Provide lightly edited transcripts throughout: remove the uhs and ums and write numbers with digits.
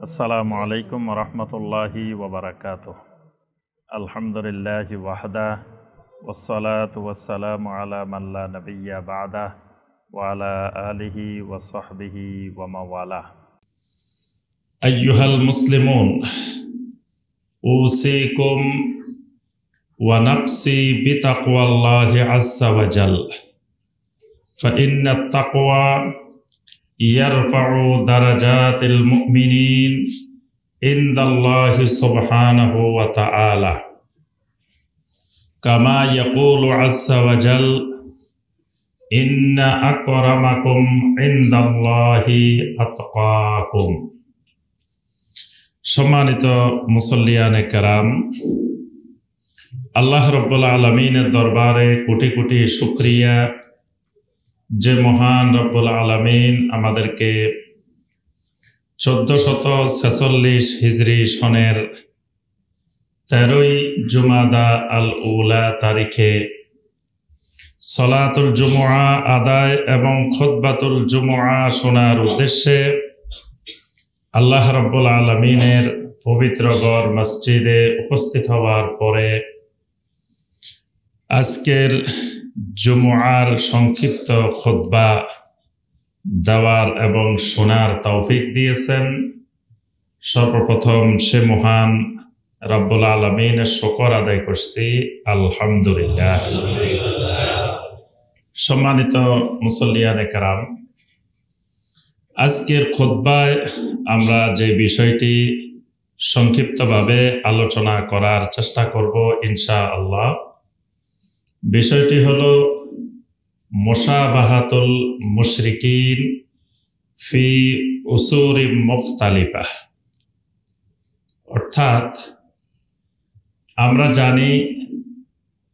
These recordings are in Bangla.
আসসালামু আলাইকুম রহমতুল্লাহি ওবরাকাতুহ। আলহামদুলিল্লাহি ওয়াহদা ওয়াসসালাতু ওয়াসসালামু আলা মান লা নাবিয়্যা বা'দা ওয়া আলা আলিহি ওয়া সাহবিহি ওয়া মাওয়ালা। আইয়ুহাল মুসলিমুন, উসিকুম ওয়া নাফসি বিতাকওয়াল্লাহি আযজা ওয়া জাল। ফাইন্নাত তাকওয়া ইয়ারফাউ দারাজাতিল মুমিনিন ইনদাল্লাহি সুবহানাহু ওয়া তাআলা কামা ইয়াকুলু আযজা ওয়া জাল ইন্না আকরামাকুম ইনদাল্লাহি আতকাকুম। সম্মানিত মুসল্লিয়ানে কেরাম, আল্লাহ রাব্বুল আলামিনের দরবারে কোটি কোটি শুকরিয়া যে মহান রব্বুল আলামিন আমাদেরকে 1446 হিজরি সনের 13ই জুমাদা আল উলা তারিখে সলাতুল জুমুআ আদায় এবং খুতবাতুল জুমুআ শোনার উদ্দেশ্যে আল্লাহ রাব্বুল আলামিনের পবিত্র ঘর মসজিদে উপস্থিত হওয়ার পরে আজকের জুমুআর সংক্ষিপ্ত খুতবা দেওয়ার এবং শোনার তৌফিক দিয়েছেন, সর্বপ্রথম সে মহান রব্বুল আলামিনের শুকর আদায় করছি, আলহামদুলিল্লাহ। সম্মানিত মুসল্লিয়ানে কেরাম, আজকের খুতবায় আমরা যে বিষয়টি সংক্ষিপ্তভাবে আলোচনা করার চেষ্টা করব ইনশাআল্লাহ, বিষয়টি হলো মুশাবাহাতুল মুশরিকিন ফি উসুরি মুখতালিফা। অর্থাৎ আমরা জানি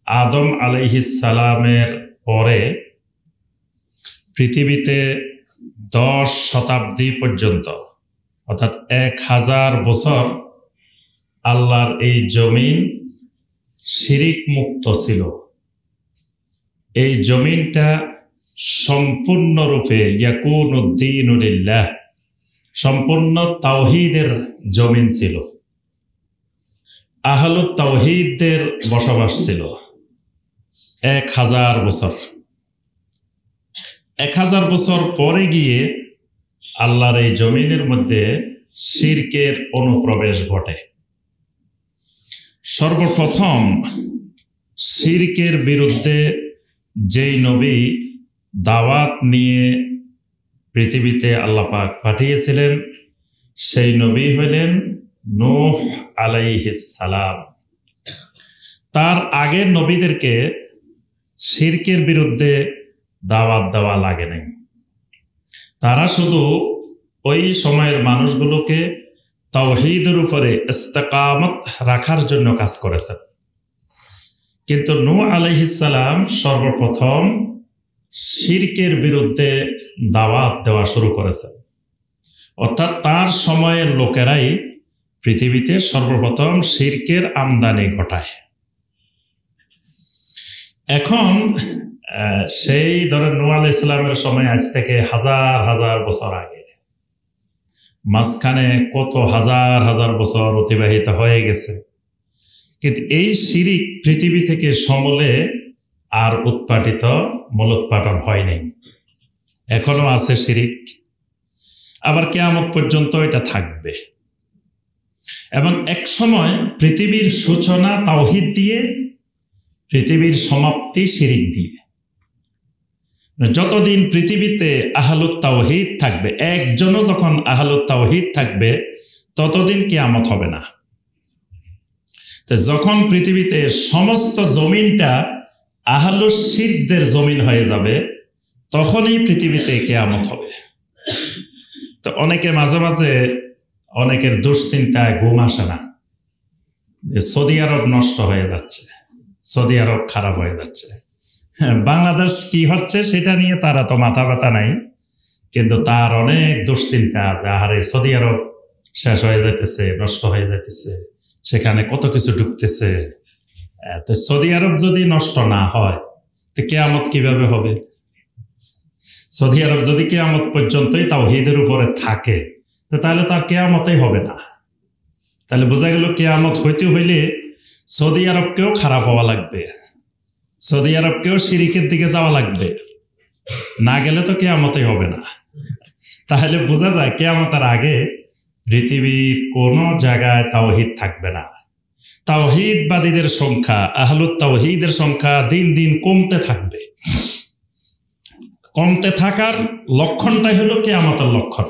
আদম আলাইহিস সালামের পরে পৃথিবীতে 10 শতাব্দী পর্যন্ত অর্থাৎ 1000 বছর আল্লাহর এই জমিন শিরিক মুক্ত ছিল। এই জমিনটা সম্পূর্ণরূপে ইয়াকুনুদ্দীনু লিল্লাহ, সম্পূর্ণ তাওহীদের জমিন ছিল। আহলুত তাওহীদদের বসবাস ছিল 1000 বছর। 1000 বছর পরে গিয়ে আল্লাহর এই জমিনের মধ্যে শিরকের অনুপ্রবেশ ঘটে। সর্বপ্রথম শিরকের বিরুদ্ধে যেই নবী দাওয়াত নিয়ে পৃথিবীতে আল্লাহ পাক পাঠিয়েছিলেন সেই নবী হলেন নূহ আলাইহিস সালাম। তার আগের নবীদেরকে শিরকের বিরুদ্ধে দাওয়াত দেওয়া লাগে নাই, তারা শুধু ওই সময়ের মানুষগুলোকে তাওহীদের উপরে ইস্তেকামত রাখার জন্য কাজ করেছেন। কিন্তু নূহ আলাইহিস সালাম সর্বপ্রথম শিরকের বিরুদ্ধে দাওয়াত দেওয়া শুরু করেছেন। অর্থাৎ তার সময়ের লোকেরাই পৃথিবীতে সর্বপ্রথম শিরকের আমদানি ঘটায়। এখন সেই ধরেন নূহ আলাইহিস সালামের সময় আজ থেকে হাজার হাজার বছর আগে, মাঝখানে কত হাজার হাজার বছর অতিবাহিত হয়ে গেছে, কিন্তু এই শিরিক পৃথিবী থেকে সমূলে আর মূলোৎপাটন হয় নাই। এখনো আছে শিরিক, আবার কিয়ামত পর্যন্ত এটা থাকবে। এবং এক সময় পৃথিবীর সূচনা তাওহীদ দিয়ে, পৃথিবীর সমাপ্তি শিরিক দিয়ে। যতদিন পৃথিবীতে আহলুত তাওহীদ থাকবে, একজনও যখন আহলুত তাওহীদ থাকবে, ততদিন কিয়ামত হবে না। যখন পৃথিবীতে সমস্ত জমিনটা আহলুস শিরকদের জমিন হয়ে যাবে, তখনই পৃথিবীতে কিয়ামত হবে। তো অনেকে মাঝে মাঝে অনেকের দুশ্চিন্তায় ঘুম আসে না, সৌদি আরব নষ্ট হয়ে যাচ্ছে, সৌদি আরব খারাপ হয়ে যাচ্ছে, বাংলাদেশ কি হচ্ছে সেটা নিয়ে তারা তো মাথা ব্যথা নাই, কিন্তু তার অনেক দুশ্চিন্তা, আহারে সৌদি আরব শেষ হয়ে যেতেছে, নষ্ট হয়ে যেতেছে, সেখানে কত কিছু ঢুকতেছে। তো সৌদি আরব যদি নষ্ট না হয় তো কিয়ামত কিভাবে হবে? সৌদি আরব যদি কিয়ামত পর্যন্তই তাওহীদের উপরে থাকে, তো তাহলে তার কেয়ামতই হবে না। তাহলে বোঝা গেল কেয়ামত হইতে হইলে সৌদি আরবকেও খারাপ হওয়া লাগবে, সৌদি আরবকেও শিরিকের দিকে যাওয়া লাগবে, না গেলে তো কেয়ামতই হবে না। তাহলে বোঝা যায় কেয়ামতের আগে পৃথিবীর কোনো জায়গায় তাওহীদ থাকবে না। তাওহীদবাদীদের সংখ্যা, আহলুত তাওহীদের সংখ্যা দিন দিন কমতে থাকবে। কমতে থাকার লক্ষণটাই হলো কিয়ামতের লক্ষণ।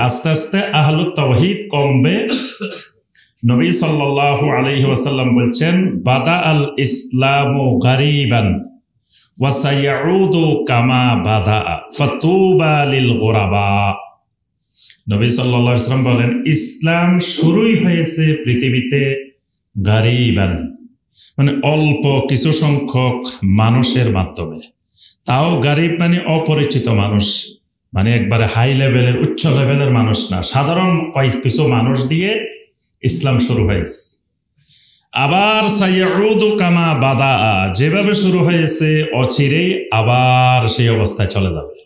আস্তে আস্তে আহলুত তাওহীদ কমবে। নবী সাল্লাল্লাহু আলাইহি ওয়াসাল্লাম বলছেন, বাদা আল ইসলামু গারিবান ওয়া সায়াউদু কামা বাদা ফাতুবা লিল গুরাবা। নবী সাল্লাল্লাহু আলাইহি ওয়াসাল্লাম বলেন, ইসলাম শুরুই হয়েছে পৃথিবীতে গারিবান, মানে অল্প কিছু সংখ্যক মানুষের মাধ্যমে। তাও গারিব মানে অপরিচিত মানুষ, মানে একবারে হাই লেভেলের উচ্চ লেভেলের মানুষ না, সাধারণ কিছু মানুষ দিয়ে ইসলাম শুরু হয়েছে। আবার সাইয়ুদু কামা বাদা, যেভাবে শুরু হয়েছে অচিরেই আবার সেই অবস্থায় চলে যাবে।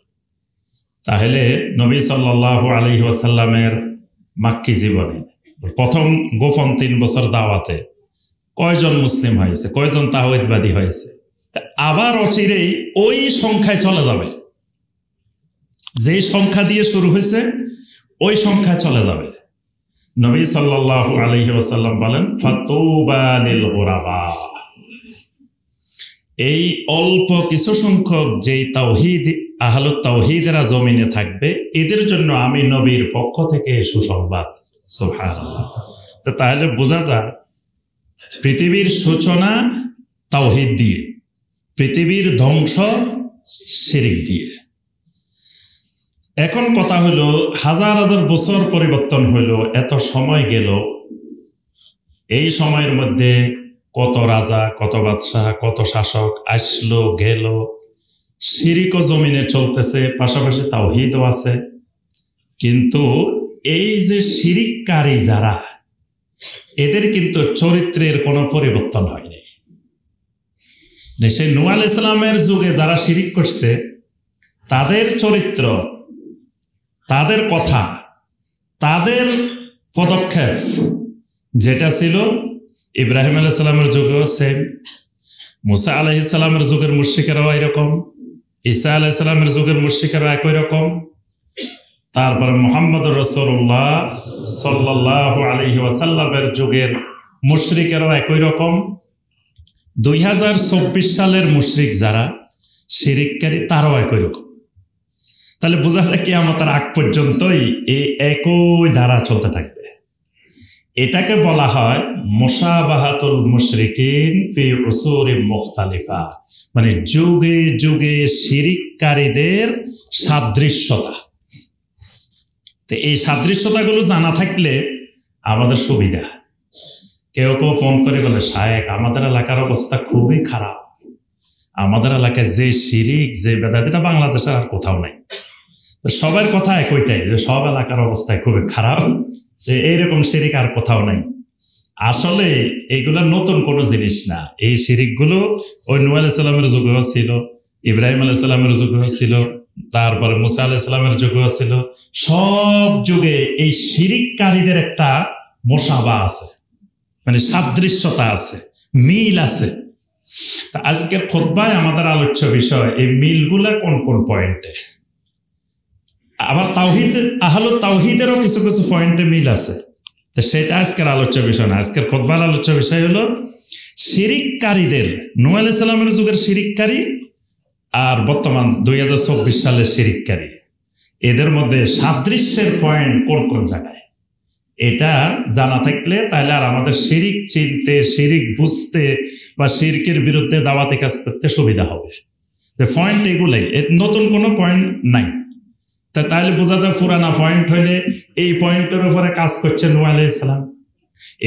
তাহলে নবী সাল্লাল্লাহু আলাইহি ওয়াসাল্লামের মাক্কি জীবনে প্রথম গোপন 3 বছর দাওয়াতে কয়জন মুসলিম হয়েছে, কয়জন তাওহীদবাদী হয়েছে? আবার অচিরেই ওই সংখ্যায় চলে যাবে, যেই সংখ্যা দিয়ে শুরু হয়েছে ওই সংখ্যায় চলে যাবে। নবী সাল্লাল্লাহু আলাইহি ওয়াসাল্লাম বলেন, ফাতুবা লিল গুরাবা। এই অল্প কিছু সংখ্যক যেই তাওহীদ আহলুত তাওহীদেরা জমিনে থাকবে, এদের জন্য আমি নবীর পক্ষ থেকে সুসংবাদ। সুবহানাল্লাহ। তো তাহলে বোঝা যায় পৃথিবীর সূচনা তাওহীদ দিয়ে, পৃথিবীর ধ্বংস শিরিক দিয়ে। এখন কথা হলো, হাজার হাজার বছর পরিবর্তন হইল, এত সময় গেল, এই সময়ের মধ্যে কত রাজা, কত বাদশাহ, কত শাসক আসলো গেল, শিরিকও জমিনে চলতেছে, পাশাপাশি তাওহীদও আছে। কিন্তু এই যে শিরিককারী যারা, এদের কিন্তু চরিত্রের কোনো পরিবর্তন হয়নি। সেই নূহ আলাইহিস সালামের যুগে যারা শিরিক করছে, তাদের চরিত্র, তাদের কথা, তাদের পদক্ষেপ যেটা ছিল ইব্রাহিম আলাইহিস সালামের যুগেও সেম, মুসা আলাইহিস সালামের যুগের মুশরিকেরাও এরকম, ঈসা আলাইহিস সালামের যুগের মুশরিকেরাও একই রকম, তারপরে মুহাম্মদুর রাসূলুল্লাহ সাল্লাল্লাহু আলাইহি ওয়াসাল্লামের যুগের মুশরিকেরাও একই রকম। 2024 সালের মুশরিক যারা শিরিককারী, তারাও একই রকম। তাহলে বোঝা যায় কিয়ামতের আগ পর্যন্তই এই একই ধারা চলতে থাকবে। এটাকে বলা হয় মুশাবাহাতুল মুশরিকিন ফি উসুরিন মুখতালিফা, মানে যুগে যুগে শিরিককারীদের সাদৃশ্যতা। তো এই সাদৃশ্যতাগুলো জানা থাকলে আমাদের সুবিধা। কেউ কেউ ফোন করে বলে, শায়েখ আমাদের এলাকার অবস্থা খুবই খারাপ, আমাদের এলাকায় যে শিরিক, যে বেদাতিটা বাংলাদেশের আর কোথাও নাই। সবার কথা একইটাই, যে সব এলাকার অবস্থায় খুবই খারাপ, যে এইরকম শিরিক আর কোথাও নাই। আসলে এইগুলা নতুন কোনো জিনিস না। এই শিরিকগুলো ওই নূহ আলাইহিস সালামের যুগেও ছিল, ইব্রাহিম আলাইহিস সালামের যুগেও ছিল, তারপরে মুসা আলাইহিস সালামের যুগেও ছিল। সব যুগে এই শিরিককারীদের একটা মুশাবা আছে, মানে সাদৃশ্যতা আছে, মিল আছে। আজকের খুতবায় আমাদের আলোচ্য বিষয় এই মিলগুলা কোন কোন পয়েন্টে। আবার তাওহীদ, আহলুত তাওহীদেরও কিছু কিছু পয়েন্টে মিল আছে। তো সেটা আজকের আলোচ্য বিষয় না। আজকের খুতবার আলোচ্য বিষয় হলো শিরিককারীদের, নূহ আলাইহিস সালামের যুগের শিরিককারী আর বর্তমান 2024 সালের শিরিককারী, এদের মধ্যে সাদৃশ্যের পয়েন্ট কোন কোন জায়গায়, এটা জানা থাকলে তাহলে আর আমাদের শিরিক চিনতে, শিরিক বুঝতে বা শিরকের বিরুদ্ধে দাওয়াতি কাজ করতে সুবিধা হবে। পয়েন্ট এগুলাই, নতুন কোনো পয়েন্ট নাই। তাহলে বোঝা যায় পুরানা পয়েন্ট হইলে এই পয়েন্টের উপরে কাজ করছে নূহ আলাইহিস সালাম,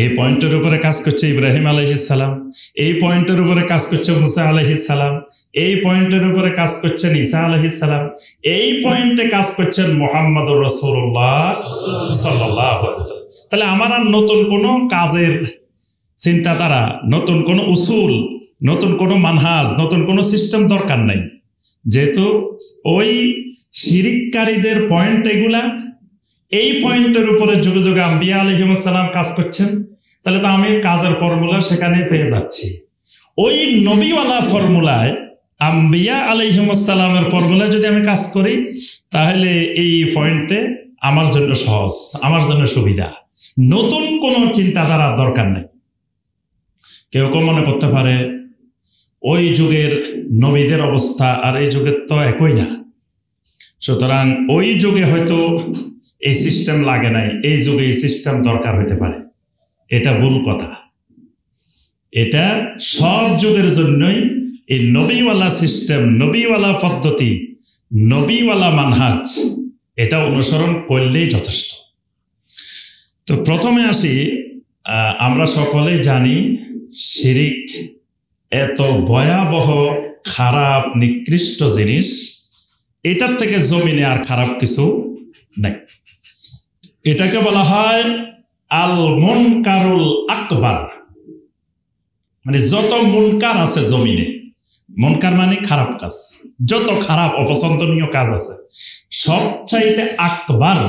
এই পয়েন্টের উপরে কাজ করছে ইব্রাহিম আলাইহিস সালাম, এই পয়েন্টের উপরে কাজ করছে মুসা আলাইহিস সালাম, এই পয়েন্টের উপরে কাজ করছেন ঈসা আলাইহিস সালাম, এই পয়েন্টে কাজ করছেন মুহাম্মদুর রাসূলুল্লাহ সাল্লাল্লাহু আলাইহি ওয়াসাল্লাম। তাহলে আমার আর নতুন কোনো কাজের চিন্তাধারা, নতুন কোনো উসুল, নতুন কোনো মানহাজ, নতুন কোনো সিস্টেম দরকার নাই, যেহেতু ওই শিরিককারীদের পয়েন্ট এগুলা, এই পয়েন্টের উপরে যুগে যুগে আম্বিয়া আলাইহিস সালাম কাজ করছেন, তাহলে তো আমি কাজের ফর্মুলা সেখানে পেয়ে যাচ্ছি। ওই নবীওয়ালা ফর্মুলায়, আম্বিয়া আলাইহিস সালামের ফর্মুলায় যদি আমি কাজ করি, তাহলে এই পয়েন্টে আমার জন্য সহজ, আমার জন্য সুবিধা, নতুন কোনো চিন্তাধারার দরকার নেই। কেউ কেউ মনে করতে পারে ওই যুগের নবীদের অবস্থা আর এই যুগের তো একই না, সুতরাং ওই যুগে হয়তো এই সিস্টেম লাগে নাই, এই যুগে এই সিস্টেম দরকার হতে পারে। এটা ভুল কথা। এটা সব যুগের জন্যই এই নবীওয়ালা সিস্টেম, নবীওয়ালা পদ্ধতি, নবীওয়ালা মানহাজ, এটা অনুসরণ করলেই যথেষ্ট। তো প্রথমে আসি, আমরা সকলেই জানি শিরিক এত ভয়াবহ, খারাপ, নিকৃষ্ট জিনিস, এটার থেকে জমিনে আর খারাপ কিছু নাই। এটাকে বলা হয় আল মুনকারুল আকবার। মানে যত মুনকার আছে জমিনে, মুনকার মানে খারাপ কাজ, যত খারাপ অপছন্দনীয় কাজ আছে, সবচাইতে আকবার,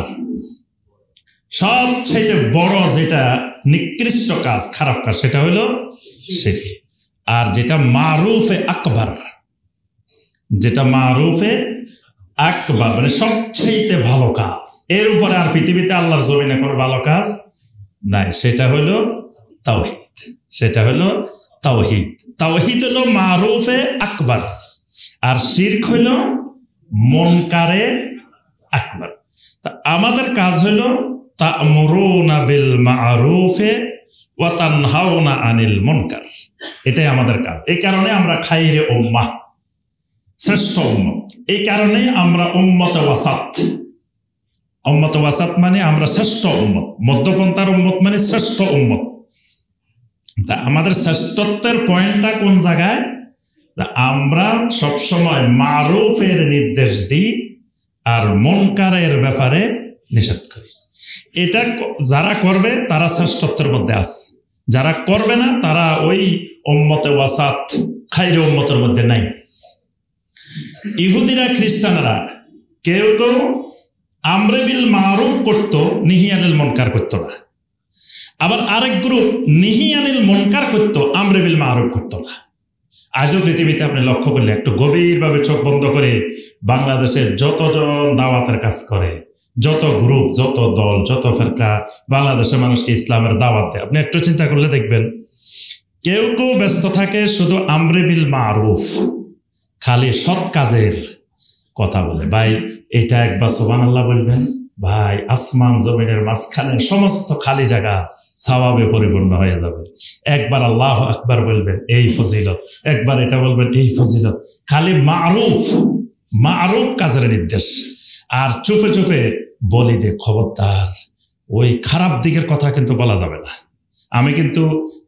সবচাইতে বড় যেটা নিকৃষ্ট কাজ, খারাপ কাজ, সেটা হলো শিরক। আর যেটা মারুফে আকবার, যেটা মারুফে আকবার মানে সবচাইতে ভালো কাজ, এর উপরে আর পৃথিবীতে আল্লাহর জমিনে কোনো ভালো কাজ নাই, সেটা হলো তাওহীদ। সেটা হলো তাওহীদ। তাওহীদ হলো মারুফে আকবার, আর শিরক হলো মুনকারে আকবার। তা আমাদের কাজ হলো তা'মুরুনা বিল মা'রুফে ওয়া তানহাউনা আনিল মুনকার, এটাই আমাদের কাজ। এই কারণে আমরা খাইরে উম্মাহ, শ্রেষ্ঠ উম্মত। এই কারণে আমরা উম্মতে ওয়াসাত। উম্মতে ওয়াসাত মানে আমরা শ্রেষ্ঠ উম্মত, মধ্যপন্থার উম্মত মানে শ্রেষ্ঠ উম্মত। তা আমাদের শ্রেষ্ঠত্বের পয়েন্টটা কোন জায়গায়? আমরা সবসময় মারুফের নির্দেশ দিই আর মুনকারের ব্যাপারে নিষেধ করি। এটা যারা করবে তারা শ্রেষ্ঠত্বের মধ্যে আছে, যারা করবে না তারা ওই উম্মতে ওয়াসাত, খাইরে উম্মতের মধ্যে নাই। ইহুদিরা, খ্রিস্টানরা কেউ কেউ আমরে বিল মারুফ করতো, নিহি আনিল মুনকার করতো না। আবার আরেক গ্রুপ নিহি আনিল মুনকার করতো, আমরে বিল মারুফ করতো না। আজও পৃথিবীতে আপনি লক্ষ্য করলে, একটু গভীরভাবে চোখ বন্ধ করে বাংলাদেশের যতজন দাওয়াতের কাজ করে, যত গ্রুপ, যত দল, যত ফেরকা বাংলাদেশের মানুষকে ইসলামের দাওয়াত দেয়, আপনি একটু চিন্তা করলে দেখবেন কেউ কেউ ব্যস্ত থাকে শুধু আমরে বিল মারুফ, খালি সৎ কাজের কথা বলে। ভাই এটা একবার সুবহানাল্লাহ বলবেন, ভাই আসমান জমিনের মাঝখানে সমস্ত খালি জায়গা সওয়াবে পরিপূর্ণ হয়ে যাবে। একবার আল্লাহু আকবার বলবেন, এই ফজিলত। একবার এটা বলবেন, এই ফজিলত। খালি মারুফ, মারুফ কাজের নির্দেশ। আর চুপে চুপে বলি দে, খবরদার ওই খারাপ দিকের কথা কিন্তু বলা যাবে না। আমি কিন্তু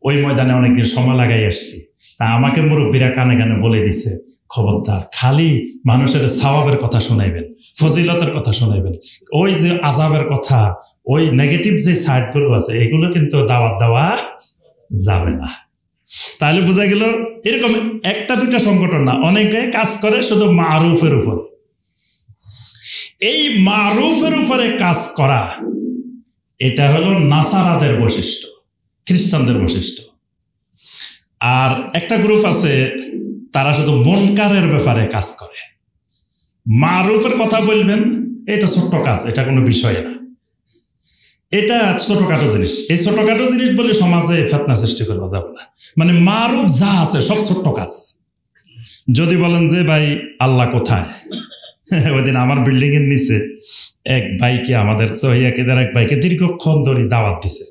ওই ময়দানে অনেকদিন সময় লাগাই আসছি, তা আমাকে মুরব্বীরা কানে কানে বলে দিছে, খবরদার খালি মানুষের সওয়াবের কথা শোনাইবেন, ফজিলতের কথা শোনাইবেন, ওই যে আযাবের কথা, ওই নেগেটিভ যে সাইডগুলো আছে এগুলো কিন্তু দাওয়াত দেওয়া যাবে না। তাহলে বোঝা গেল এরকম একটা দুইটা সংগঠন না, অনেকে কাজ করে শুধু মারুফের উপর। এই মারুফের উপরে কাজ করা, এটা হলো নাসারাদের বৈশিষ্ট্য, খ্রিস্টানদের বৈশিষ্ট্য। আর একটা গ্রুপ আছে তারা শুধু মুনকারের ব্যাপারে কাজ করে। মারুফের কথা বলবেন, এটা ছোট্ট কাজ, এটা কোনো বিষয় না, এটা ছোটখাটো জিনিস। এই ছোটখাটো জিনিস বলে সমাজে ফিতনা সৃষ্টি করা যাবে না। মানে মারুফ যা আছে সব ছোট্ট কাজ। যদি বলেন যে ভাই আল্লাহ কোথায়, ওই দিন আমার বিল্ডিং এর নিচে এক ভাইকে, আমাদের সহিয়াকিদের এক ভাইকে দীর্ঘক্ষণ ধরে দাওয়াত দিছে।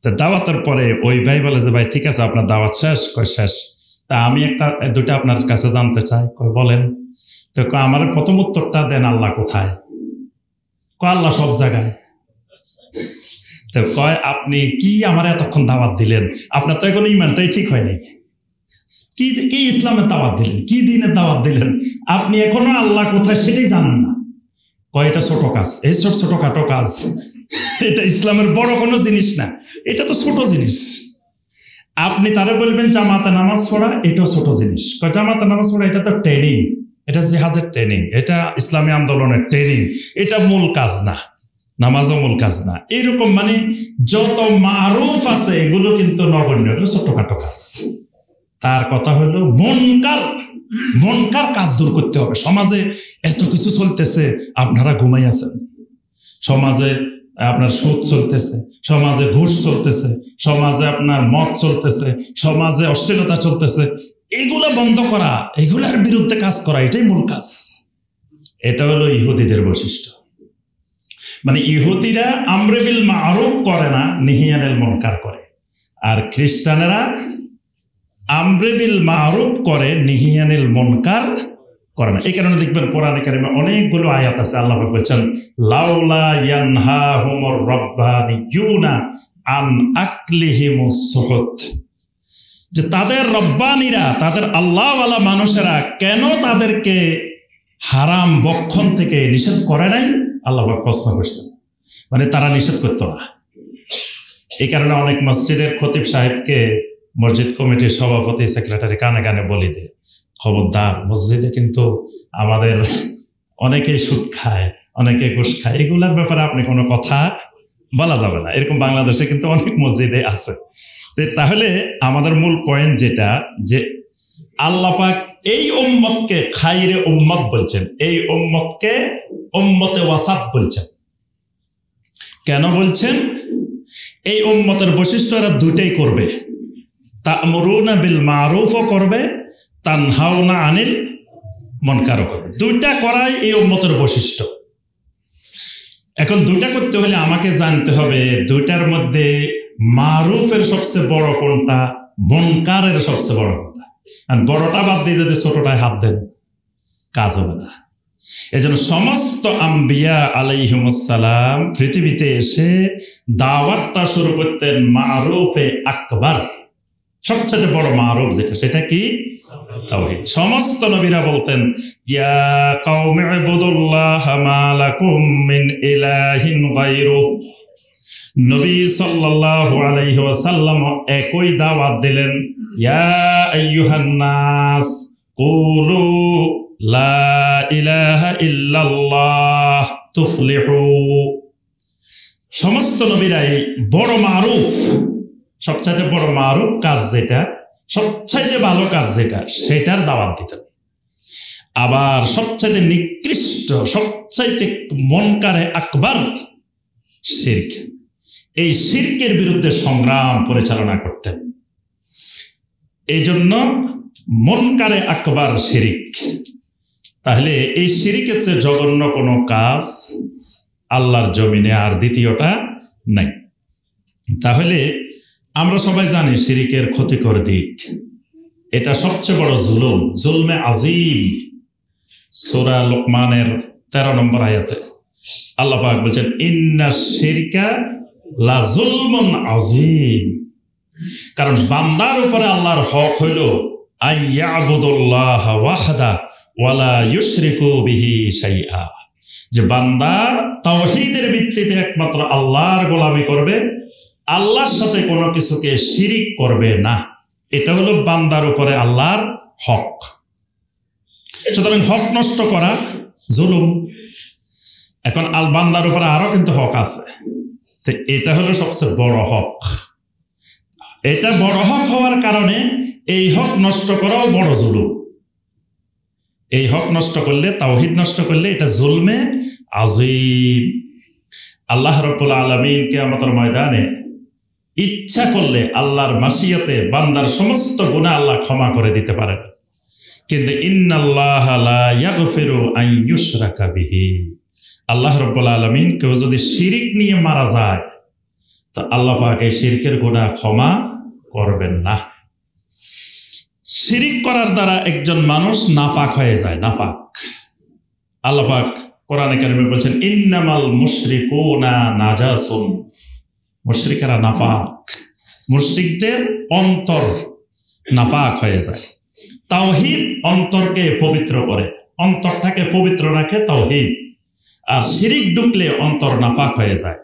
তা দাওয়াতের পরে ওই ভাই বলে যে ভাই ঠিক আছে আপনার দাওয়াত শেষ? কয় শেষ। তা আমি একটা দুইটা আপনার কাছে জানতে চাই। কয় বলেন। তো আমার প্রথম উত্তরটা দেন, আল্লাহ কোথায়? কয় আল্লাহ সব জায়গায়। তো কয় আপনি কি আমার এতক্ষণ দাওয়াত দিলেন, আপনার তো এখন ইমানটাই ঠিক হয়নি, কি কি ইসলামের দাওয়াত দিলেন, কি দিনের দাওয়াত দিলেন, আপনি এখনো আল্লাহ কোথায় সেটাই জানেন না। কয় এটা ছোট কাজ, এইসব ছোটখাটো কাজ, এটা ইসলামের বড় কোনো জিনিস না, এটা তো ছোট জিনিস। আপনি তারা বলবেন জামাতে নামাজ পড়া, এটাও ছোট জিনিস। কয় জামাতে নামাজ পড়া এটা তো ট্রেনিং, এটা জিহাদের ট্রেনিং, এটা ইসলামী আন্দোলনের ট্রেনিং, এটা মূল কাজ না। নামাজও মূল কাজ না। এরকম মানে যত মারুফ আছে এগুলো কিন্তু নগণ্য, এগুলো ছোটখাটো কাজ। তার কথা হলো মনকার কাজ দূর করতে হবে। সমাজে এত কিছু চলতেছে, আপনারা ঘুমাই আছেন। সমাজে আপনার সুদ চলতেছে, সমাজে ঘুষ চলতেছে, সমাজে আপনার মদ চলতেছে, সমাজে অশ্লীলতা চলতেছে, এগুলা বন্ধ করা, এগুলার বিরুদ্ধে কাজ করা, এটাই মূল কাজ। এটা হলো ইহুদিদের বৈশিষ্ট্য। মানে ইহুদিরা আমরে বিল মারুফ করে না, নিহিয়ানিল মুনকার করে। আর খ্রিস্টানেরা আমরে বিল মারুফ করে, নিহিয়ানিল মুনকার করে না। এই কারণে দেখবেন কোরআনে কারিমে অনেকগুলো আয়াত আছে, আল্লাহ বলছেন লাউলা ইয়ানহাহুমুর রাব্বানিয়ুনা আন আকলিহিমুস সুহুত, যে তাদের রব্বানিরা, তাদের আল্লাহওয়ালা মানুষেরা কেন তাদেরকে হারাম বক্ষণ থেকে নিষেধ করে নাই? আল্লাহ প্রশ্ন করছেন। মানে তারা নিষেধ করতো না। এই কারণে অনেক মসজিদের খতিব সাহেবকে মসজিদ কমিটির সভাপতি, সেক্রেটারি কানে কানে বলি দেয়, খবরদার, মসজিদে কিন্তু আমাদের অনেকে সুদ খায়, অনেকে ঘুষ খায়, এগুলার ব্যাপারে আপনি কোনো কথা বলা যাবে না। এরকম বাংলাদেশে কিন্তু অনেক মসজিদে আছে। তাহলে আমাদের মূল পয়েন্ট যেটা, যে আল্লাহ পাক এই উম্মতকে খাইরে উম্মত বলছেন, এই উম্মতকে উম্মতে ওয়াসাত বলছেন। কেন বলছেন? এই উম্মতের বৈশিষ্ট্য এরা দুইটাই করবে, তা'মুরুনা বিল মারুফও করবে, তানহাউনা আনিল মুনকারও করবে। দুইটা করাই এই উম্মতের বৈশিষ্ট্য। এখন দুইটা করতে হলে আমাকে জানতে হবে দুইটার মধ্যে মারুফের সবচেয়ে বড় কোনটা, মুনকারের সবচেয়ে বড় কোনটা। আর বড়টা বাদ দিয়ে যদি ছোটটায় হাত দেন, কাজ হবে না। এই জন্য সমস্ত আম্বিয়া আলাইহিমুস সালাম পৃথিবীতে এসে দাওয়াতটা শুরু করতেন মারুফে আকবার। সবচেয়ে বড় মারুফ যেটা, সেটা কি? তাওহীদ। সমস্ত নবীরা বলতেন ইয়া কওমি ইবুদুল্লাহ মা লাকুম মিন ইলাহিন গায়রুহু। নবী সাল্লাল্লাহু আলাইহি ওয়াসাল্লাম একই দাওয়াত দিলেন, ইয়া আইয়ুহান নাস কুলু লা ইলাহা ইল্লাল্লাহ তুফলিহু। সমস্ত নবীরাই বড় মারুফ, সবচাইতে বড় মারুফ কাজ যেটা, সবচাইতে ভালো কাজ যেটা, সেটার দাওয়াত দিতেন। আবার সবচাইতে নিকৃষ্ট, সবচাইতে মুনকারে আকবার শিরক, এই শিরকের বিরুদ্ধে সংগ্রাম পরিচালনা করতেন। এই জন্য মুনকারে আকবার শিরক। তাহলে এই শিরকের চেয়ে জঘন্য কোনো কাজ আল্লাহর জমিনে আর দ্বিতীয়টা নাই। তাহলে আমরা সবাই জানি শিরকের ক্ষতিকর দিক, এটা সবচেয়ে বড় জুলুম, জুলমে আজিম। সূরা লোকমানের 13 নম্বর আয়াতে আল্লাহ পাক বলছেন ইন্নাশ শিরকা লা জুলমুন আজিম। কারণ বান্দার উপরে আল্লাহর হক হইল আইয়াবুদুল্লাহ ওয়াহদা ওয়ালা ইউশরিকু বিহি শাইআ, যে বান্দা তাওহীদের ভিত্তিতে একমাত্র আল্লাহর গোলামি করবে, আল্লাহর সাথে কোনো কিছুকে শিরিক করবে না। এটা হলো বান্দার উপরে আল্লাহর হক। সুতরাং হক নষ্ট করা জুলুম। এখন আল বান্দার উপরে আরো কিন্তু হক আছে, তো এটা হলো সবচেয়ে বড় হক। এটা বড় হক হওয়ার কারণে এই হক নষ্ট করাও বড় জুলুম। এই হক নষ্ট করলে, তাওহীদ নষ্ট করলে, এটা জুলমে আযীম। আল্লাহ রাব্বুল আলামিন কিয়ামতের ময়দানে ইচ্ছা করলে আল্লাহর মাশিয়াতে বান্দার সমস্ত গুনাহ আল্লাহ ক্ষমা করে দিতে পারেন, কিন্তু ইন্নাল্লাহা লা ইয়াগফিরু আন ইউশরাকা বিহি। আল্লাহ রাব্বুল আলামিন কেউ যদি শিরিক নিয়ে মারা যায়, তো আল্লাহ পাক এই শিরকের গুনাহ ক্ষমা করবেন না। শিরিক করার দ্বারা একজন মানুষ নাফাক হয়ে যায়, নাফাক। আল্লাহ পাক কোরআনে কারিমে বলছেন ইন্নামাল মুশরিকুনা নাজাসুন। মুশরিকেরা নাফাক, মুশরিকদের অন্তর নাফাক হয়ে যায়। তাওহীদ অন্তরকে পবিত্র করে, অন্তরটাকে পবিত্র রাখে তাওহীদ। আর শিরিক ঢুকলে অন্তর নাফাক হয়ে যায়।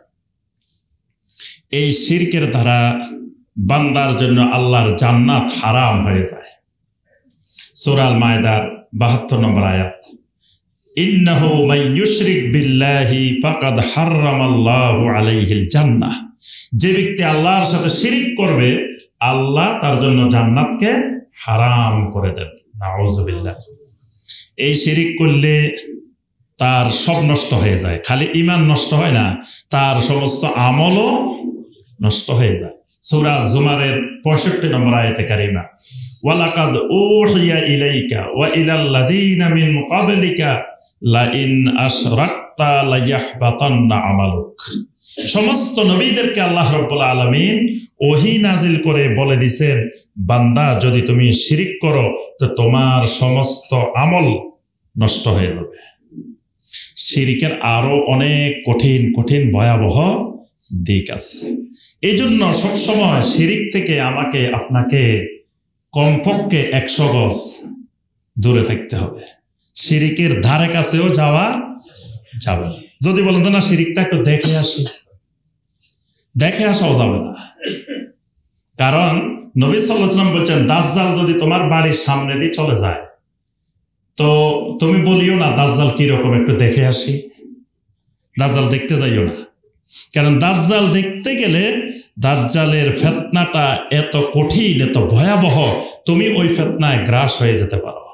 এই শিরকের দ্বারা বান্দার জন্য আল্লাহর জান্নাত হারাম হয়ে যায়। সূরা আল মায়েদার 72 নম্বর আয়াত ইন্নাহু মান ইউশরিক বিল্লাহি ফাকাদ হারামাল্লাহু আলাইহিল জান্নাহ, যে ব্যক্তি আল্লাহর সাথে শিরিক করবে আল্লাহ তার জন্য জান্নাতকে হারাম করে দেন। নাউযুবিল্লাহ। এই শিরিক করলে তার সব নষ্ট হয়ে যায়, খালি ঈমান নষ্ট হয় না, তার সমস্ত আমলও নষ্ট হয়ে যায়। সূরা জুমারের 65 নম্বর আয়াতে কারিমা, ওয়ালাকাদ উহিয়া ইলাইকা ওয়া ইলাল লাযিনা মিন ক্বাবলিকা লা ইন আশরাকতা লায়াহবাতান্না আমালুক। সমস্ত নবীদেরকে আল্লাহ রাব্বুল আলামিন ওহী নাজিল করে বলে দিয়েছেন, বান্দা যদি তুমি শিরিক করো তো তোমার সমস্ত আমল নষ্ট হয়ে যাবে। শিরিকের আরো অনেক কঠিন কঠিন ভয়াবহ দিক আছে। এই জন্য সবসময় শিরিক থেকে আমাকে আপনাকে কমপক্ষে 100 গজ দূরে থাকতে হবে। শিরিকের ধারে কাছেও যাওয়া যাবে না। যদি বলেন না শিরিকটা একটু দেখে আসি, দেখে আসাও যাবে না। কারণ নবী সাল্লাল্লাহু আলাইহি ওয়াসাল্লাম বলছেন, দাজ্জাল যদি তোমার বাড়ির সামনে দিয়ে চলে যায় তো তুমি বলিও না দাজ্জাল কিরকম, একটু দেখে আসি। দাজ্জাল দেখতে যাইও না, কারণ দাজ্জাল দেখতে গেলে দাজ্জালের ফিতনাটা এত কঠিন, এত ভয়াবহ, তুমি ওই ফিতনায় গ্রাস হয়ে যেতে পারো,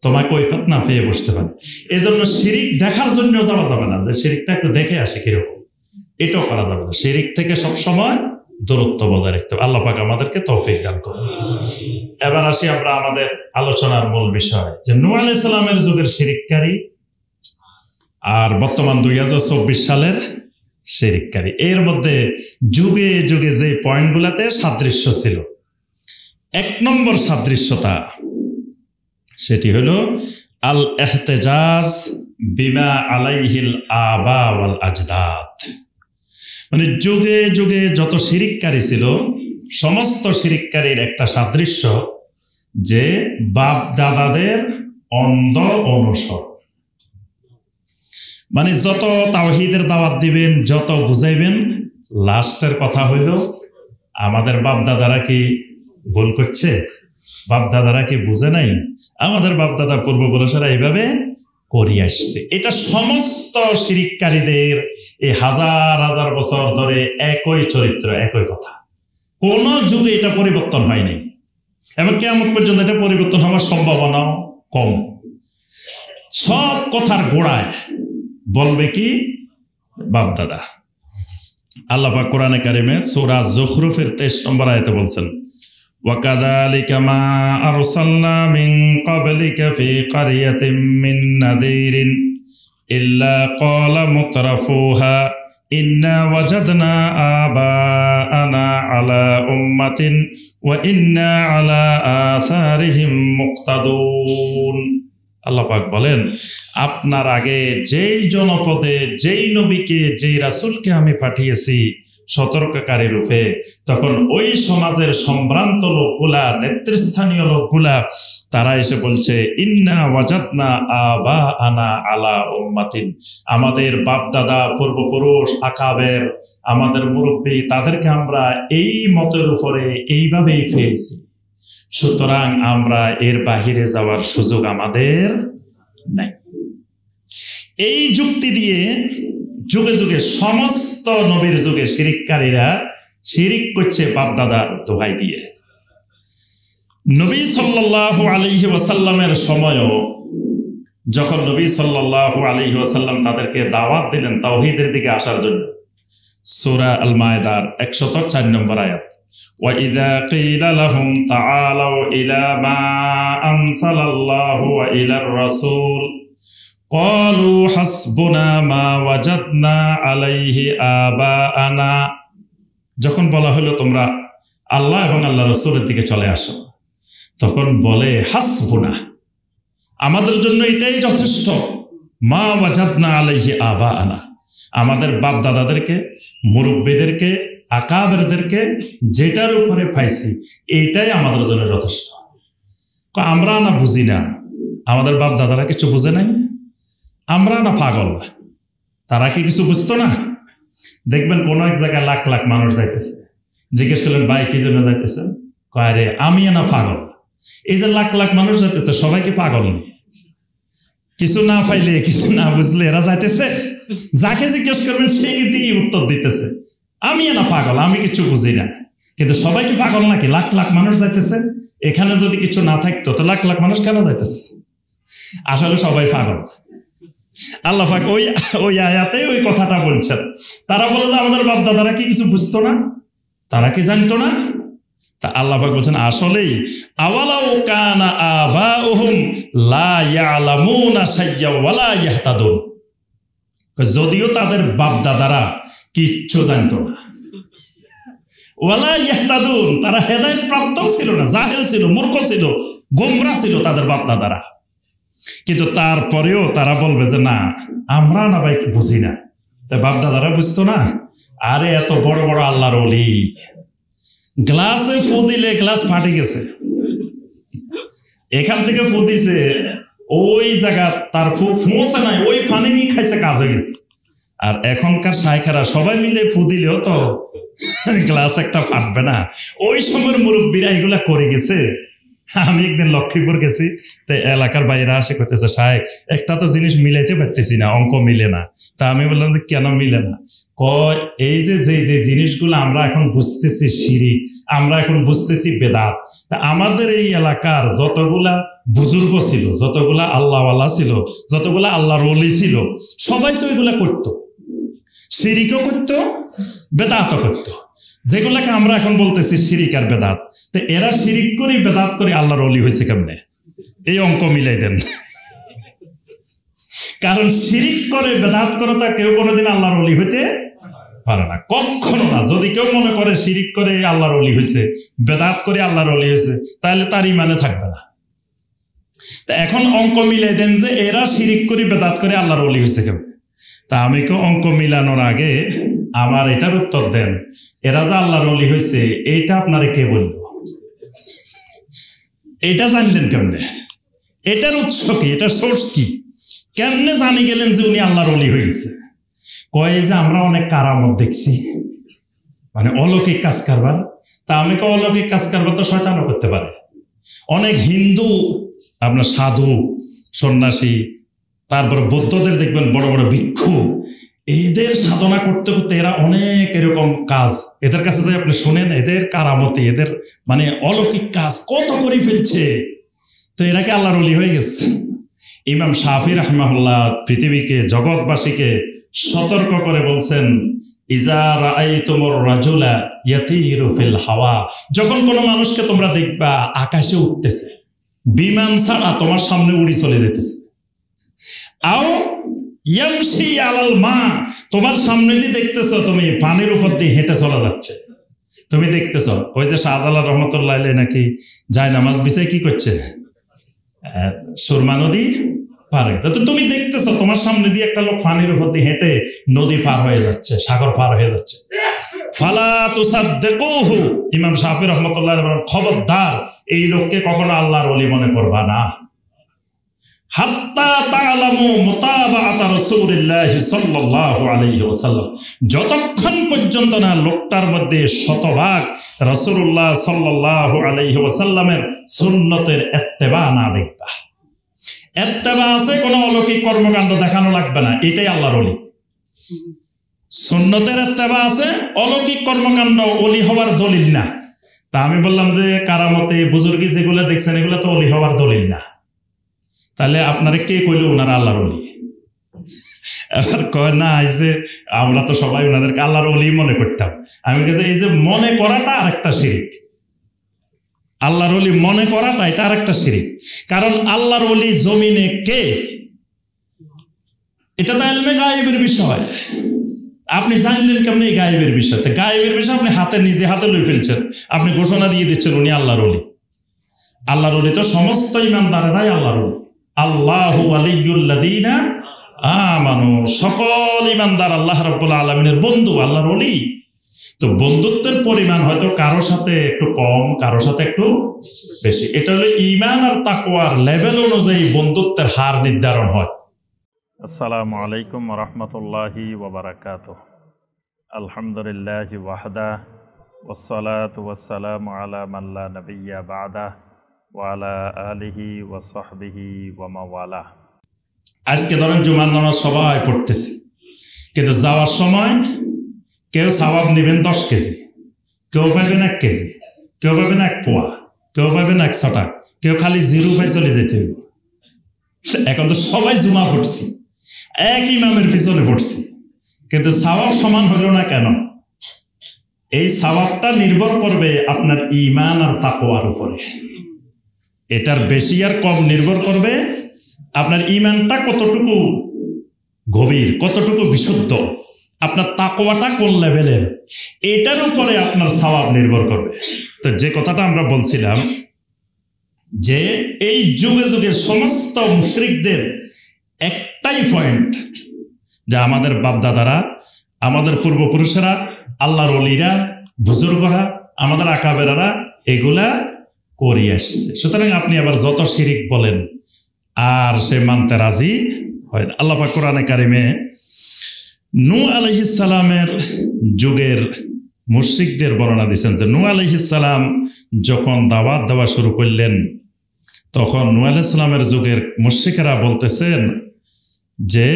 তোমাকে ওই ফিতনা পেয়ে বসতে পারে। এজন্য শিরিক দেখার জন্য যাওয়া যাবে না, যে শিরিকটা একটু দেখে আসি কিরকম, এটাও করা যাবে না। শিরিক থেকে সবসময় দূরত্ব বজায় রাখতে হবে। আল্লাহ পাক আমাদেরকে তৌফিক দান করুন। এবার আসি আমরা আমাদের আলোচনার মূল বিষয়, যে নূহ আলাইহিস সালামের যুগের শিরিককারী আর বর্তমান 2024 সালের শিরিককারী, এর মধ্যে যুগে যুগে যে পয়েন্টগুলোতে সাদৃশ্য ছিল, 1 নম্বর সাদৃশ্যতা সেটি হলো আল ইহতিজাজ বিমা আলাইহিল আবা ওয়াল আজদাদ। মানে যুগে যুগে যত শিরিককারী ছিল, সমস্ত শিরিককারীর একটা সাদৃশ্য যে বাপ দাদাদের অন্ধ অনুসরণ। মানে যত তাওহীদের দাওয়াত দিবেন, যত বুঝাইবেন, লাস্টের কথা হইল আমাদের বাপ দাদারা কি ভুল করছে, বাপ দাদারা কি বুঝে নাই, আমাদের বাপ দাদা পূর্বপুরুষেরা এইভাবে করে আসছে। এটা সমস্ত শিরিককারীদের এই হাজার হাজার বছর ধরে একই চরিত্র, একই কথা। কোন যুগে এটা পরিবর্তন হয়নি এবং কিয়ামত পর্যন্ত এটা পরিবর্তন হওয়ার সম্ভাবনাও কম। সব কথার গোড়ায় বলবে কি বাপ দাদা। আল্লাহ পাক কোরআনে কারিমে সূরা যুখরুফের 23 নম্বর আয়াতে বলছেন, وَكَذَلِكَ مَا أَرْسَلْنَا مِنْ قَبْلِكَ فِي قَرْيَةٍ مِّن نَّذِيرٍ إِلَّا قَالَ مُتْرَفُوهَا إِنَّا وَجَدْنَا آبَاءَنَا عَلَى أُمَّةٍ وَإِنَّا عَلَى آثَارِهِمْ مُقْتَدُونَ। আল্লাহ পাক বলেন, আপনার আগে যেই জনপদে যেই নবীকে যেই রাসূলকে আমি পাঠিয়েছি সতর্ককারী রূপে, তখন ওই সমাজের সম্ভ্রান্ত লোকগুলা, নেতৃস্থানীয় লোকগুলা, তারা এসে বলছে ইন্না ওয়াজাদনা আবাআনা আলা উম্মাতিন, আমাদের বাপ দাদা পূর্বপুরুষ আকাবের, আমাদের মুরব্বী, তাদেরকে আমরা এই মতের উপরে এইভাবেই পেয়েছি, সুতরাং আমরা এর বাহিরে যাওয়ার সুযোগ আমাদের নাই। এই যুক্তি দিয়ে যুগে যুগে সমস্ত নবীর যুগে শিরিককারীরা শিরিক করছে বাপ দাদার দোহাই দিয়ে। নবী সাল্লাল্লাহু আলাইহি ওয়াসাল্লামের সময়ও যখন নবী সাল্লাল্লাহু আলাইহি ওয়াসাল্লাম তাদেরকে দাওয়াত দিলেন তাওহীদের দিকে আসার জন্য, সূরা আল মায়েদার 104 নম্বর আয়াত, ওয়া ইযা কিলা লাহুম তাআলাউ ইলা মা আনসালাল্লাহু ওয়া ইলার রাসূল ক্বালু হাসবুনা মা ওয়াজাদনা আলাইহি আবাআনা। যখন বলা হলো তোমরা আল্লাহ এবং আল্লাহ রাসূলের দিকে চলে আসো, তখন বলে হাসবুনা, আমাদের জন্য এটাই যথেষ্ট, মা ওয়াজাদনা আলাইহি আবাআনা, আমাদের বাপ দাদাদেরকে, মুরব্বীদেরকে, আকাবেরদেরকে যেটার উপরে পাইছি এইটাই আমাদের জন্য যথেষ্ট। আমরা না বুঝি না, আমাদের বাপ দাদারা কিছু বুঝে নাই, আমরা না পাগল, তারা কি কিছু বুঝতো না? দেখবেন কোন এক জায়গায় লাখ লাখ মানুষ যাইতেছে, জিজ্ঞেস করলেন ভাই কি জন্য যাইতেছেন, কয় রে আমি না পাগল। এই যে লাখ লাখ মানুষ যাইতেছে সবাই কি পাগল? কিছু না পাইলে, কিছু না বুঝলে এরা যাইতেছে, যাকে জিজ্ঞেস করবেন সে কিন্তু উত্তর দিতেছে আমি না পাগল, আমি কিছু বুঝি না। কিন্তু সবাই কি পাগল নাকি? লাখ লাখ মানুষ যাইতেছে, এখানে যদি কিছু না থাকতো তো লাখ লাখ মানুষ কেন যাইতেছে? আসলে সবাই পাগল। আল্লাহ পাক ওই আয়াতে ওই কথাটা বলছেন। তারা বলে যে আমাদের বাপ দাদারা কি কিছু বুঝতো না, তারা কি জানতো না? তা আল্লাহ পাক বলছেন আসলেই আওয়ালাউ কানা আবাউহুম লা ইয়ালামুনা শাইয়্যা ওয়া লা ইয়াহতাদুন, যদিও তাদের বাপ দাদারা কিচ্ছু জানতো না, ওয়ালা ইয়াহতাদুন, তারা হেদায়েত প্রাপ্ত ছিল না, জাহেল ছিল, মূর্খ ছিল, গোমরা ছিল তাদের বাপ দাদারা, কিন্তু তারপরেও তারা বলবে যে না আমরা না ভাই বুঝি না। তাই বাপ দাদারা বুঝতো না? আরে এত বড় বড় আল্লাহর ওলি, গ্লাসে ফু দিলে গ্লাস ফাটে গেছে, এখান থেকে ফু দিছে ওই জায়গা তার ফুঁসে নাই, ওই পানি নিয়ে খাইছে, কাজ হয়ে গেছে। আর এখনকার শায়খারা সবাই মিলে ফু দিলেও তো গ্লাস একটা ফাটবে না। ওই সময়ের মুরব্বীরা এগুলা করে গেছে। আমি একদিন লক্ষ্মীপুর গেছি, তো এলাকার বাইরে আসে করতেছে শায়েখ একটা তো জিনিস মিলাইতে পারতেছি না, অঙ্ক মিলে না। তা আমি বললাম যে কেন মিলে না? এই যে যে জিনিসগুলো আমরা এখন বুঝতেছি শিরিক, আমরা এখন বুঝতেছি বেদাত, তা আমাদের এই এলাকার যতগুলা বুজুর্গ ছিল, যতগুলা আল্লাহওয়ালা ছিল, যতগুলা আল্লাহর ওলি ছিল, সবাই তো এগুলা করতো, শিরিকও করতো, বেদাতও করতো, যেগুলাকে আমরা এখন বলতেছি শিরিক আর বেদাত। তো এরা শিরিক করে বেদাত করে আল্লাহর ওলি হয়েছে কেমনে? এই অঙ্ক মিলাই দেন। কারণ শিরিক করে বেদাত করে তা কেউ কোনোদিন আল্লাহর ওলি হইতে পারে না, কখনো না। যদি কেউ মনে করে শিরিক করে আল্লাহর ওলি হয়েছে, বেদাত করে আল্লাহর ওলি হয়েছে, তাহলে তার ইমানে থাকবে না। তা এখন অঙ্ক মিলাই দেন যে এরা শিরিক করে বেদাত করে আল্লাহর ওলি হয়েছে কেমন? তা আমি কেউ অঙ্ক মিলানোর আগে আমার এটার উত্তর দেন, এরা যে আল্লাহর ওলি হয়েছে এইটা আপনারে কে বলল? এটা জানলেন কেমনে? এটার উৎস কি? এটার সোর্স কি? কেমনে জানি গেলেন যে উনি আল্লাহর ওলি হয়ে গেছে? কয় যে আমরা অনেক কারামত দেখছি, মানে অলৌকিক কাজ কারবার। তা আমি কে অলৌকিক কাজ কারবার তো শয়তানও করতে পারে। অনেক হিন্দু আপনার সাধু সন্ন্যাসী, তারপরে বৌদ্ধদের দেখবেন বড় বড় ভিক্ষু, এদের সাধনা করতে করতে এরা অনেক এরকম কাজ, এদের কাছে যে আপনি শোনেন এদের কারামতি, এদের মানে অলৌকিক কাজ কত করে ফেলছে। তো এরা কি আল্লাহর ওলি হয়ে গেছে? ইমাম শাফি রাহমাহুল্লাহ পৃথিবীকে, জগৎবাসীকে সতর্ক করে বলছেন, ইজা রাআইতুমুর রাজুলা ইয়াতিরু ফিল হাওয়া, যখন কোনো মানুষকে তোমরা দেখবা আকাশে উঠতেছে, বিমান ছাড়া তোমার সামনে উড়ি চলে যেতেছে, আও ইয়ামশি আলাল মা, তোমার সামনে দিয়ে দেখতেছো তুমি পানির উপর দিয়ে হেঁটে চলা যাচ্ছে, তুমি দেখতেছো। ওই যে শাহজালাল রহমতুল্লাহ আলাইহি নাকি যায় নামাজ বিছাই কি করছে, সুরমা নদী পারে, তো তুমি দেখতেছো তোমার সামনে দিয়ে একটা লোক পানির উপর দিয়ে হেঁটে নদী পার হয়ে যাচ্ছে, সাগর পার হয়ে যাচ্ছে। ফালা তুসাদ্দিকুহু, ইমাম শাফি রাহমাতুল্লাহ আলাইহি বলেন খবরদার এই লোককে কখনো আল্লাহর ওলি মনে করবা না, হাত্তা তা'লামু মুতাবাআতা রাসূলিল্লাহি সাল্লাল্লাহু আলাইহি ওয়াসাল্লাম, যতক্ষণ পর্যন্ত না লোকটার মধ্যে শতভাগ রাসূলুল্লাহ সাল্লাল্লাহু আলাইহি ওয়াসাল্লামের সুন্নতের ইত্তেবা না দেখবা। ইত্তেবা আছে, কোনো অলৌকিক কর্মকাণ্ড দেখানো লাগবে না, এটাই আল্লাহর ওলি। সুন্নতের ইত্তেবা আছে, অলৌকিক কর্মকাণ্ড ওলি হওয়ার দলিল না। তা আমি বললাম যে কারামতে বুজুর্গি যেগুলো দেখছেন এগুলো তো ওলি হওয়ার দলিল না। তাহলে আপনারা কে কইল ওনারা আল্লাহর ওলি? এবার কয় না, এই যে আমরা তো সবাই ওনাদেরকে আল্লাহর ওলি মনে করতাম। আমি বলছি এই যে মনে করাটা আরেকটা শিরিক, আল্লাহর ওলি মনে করাটা এটা আরেকটা শিরিক। কারণ আল্লাহর ওলি জমিনে কে, এটা তো ইলমে গায়েবের বিষয়। আপনি জানলেন কেমন এই গায়েবের বিষয়? তো গায়েবের বিষয় আপনি নিজে হাতে লই ফেলছেন, আপনি ঘোষণা দিয়ে দিচ্ছেন উনি আল্লাহর ওলি। আল্লাহর ওলি তো সমস্ত ইমানদারেরাই আল্লাহর ওলি। আল্লাহু ওয়ালিয়ুল্লাযীনা আমানু, সকল ইমানদার আল্লাহ রাব্বুল আলামিনের বন্ধু, আল্লাহর ওলি। তো বন্ধুত্বের পরিমাণ হয়তো কারো সাথে একটু কম, কারো সাথে একটু বেশি। এটা হলো ঈমান আর তাকওয়ার লেভেল অনুযায়ী বন্ধুত্বের হার নির্ধারণ হয়। আসসালামু আলাইকুম ওয়া রাহমাতুল্লাহি ওয়া বারাকাতুহু। আলহামদুলিল্লাহি ওয়াহদা ওয়াসসালাতু ওয়াসসালামু আলা মান লা নাবিয়্যা বা'দা ওয়া আলা আলিহি ওয়া সাহবিহি ওয়া মাওয়ালা। আজকে ধরেন জুমার নামাজ সবাই পড়তেছি, কিন্তু যাওয়ার সময় কেউ সওয়াব নেবেন 10 কেজি, কেউ পাবেন 1 কেজি, কেউ পাবেন 1 পোয়া, কেউ পাবেন 100 টাকা, কেউ খালি 0 পাই চলে যেতে হইব। এখন তো সবাই জুমা পড়ছি, এক ইমামের পিছনে পড়ছি, কিন্তু সওয়াব সমান হলো না কেন? এই সওয়াবটা নির্ভর করবে আপনার ঈমান আর তাকওয়ার উপরে। এটার বেশি আর কম নির্ভর করবে আপনার ঈমানটা কতটুকু গভীর, কতটুকু বিশুদ্ধ, আপনার তাকওয়াটা কোন লেভেলের, এটার উপরে আপনার সওয়াব নির্ভর করবে। তো যে কথাটা আমরা বলছিলাম যে এই যুগে যুগে সমস্ত মুশরিকদের একটাই পয়েন্ট, যে আমাদের বাপদাদারা, আমাদের পূর্বপুরুষেরা, আল্লাহর ওলিরা, বুজুর্গরা, আমাদের আকাবেরারা এগুলা করিয়ে আসছে। সুতরাং আপনি আবার যত শিরিক বলেন আর সে মানতে রাজি হয় না। আল্লাহ পাক কোরআনে কারিমে নূহ আলাইহিস সালামের যুগের মুশরিকদের বর্ণনা দিয়েছেন যে নূহ আলাইহিস সালাম যখন দাওয়াত দেওয়া শুরু করলেন, তখন নূহ আলাইহিস সালামের যুগের মুশরিকেরা বলতেছেন যে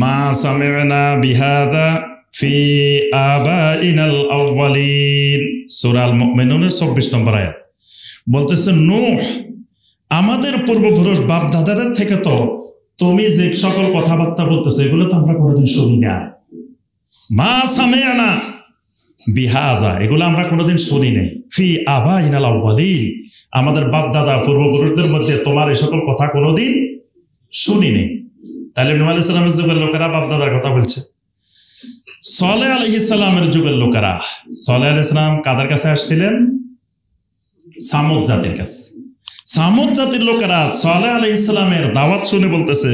মা সামি'না বিহাদা ফি আবাইনাল আউয়ালিন, সূরা আল মুমিনুনের 24 নম্বর আয়াত। বলতেছে নূহ, আমাদের পূর্বপুরুষ বাপ দাদাদের থেকে তো তুমি যে সকল কথাবার্তা বলতেছো এগুলো তো আমরা কোনোদিন শুনি না। মা সামি'না বিহাজা, এগুলো আমরা কোনোদিন শুনি নাই। ফি আবাইনাল আউয়ালিন, আমাদের বাপ দাদা পূর্বপুরুষদের মধ্যে তোমার এই সকল কথা কোনোদিন শুনি নেই। তাহলে নূহ আলাইহিস সালামের যুগের লোকেরা বাপ দাদার কথা বলছে। সালেহ আলাইহিস সালামের যুগের লোকেরা, সালেহ আলাইহিস সালাম কাদের কাছে আসছিলেন? সামুদ জাতির কাছে। সামুদ জাতির লোকেরা সালেহ আলাইহিস সালামের দাওয়াত শুনে বলতেছে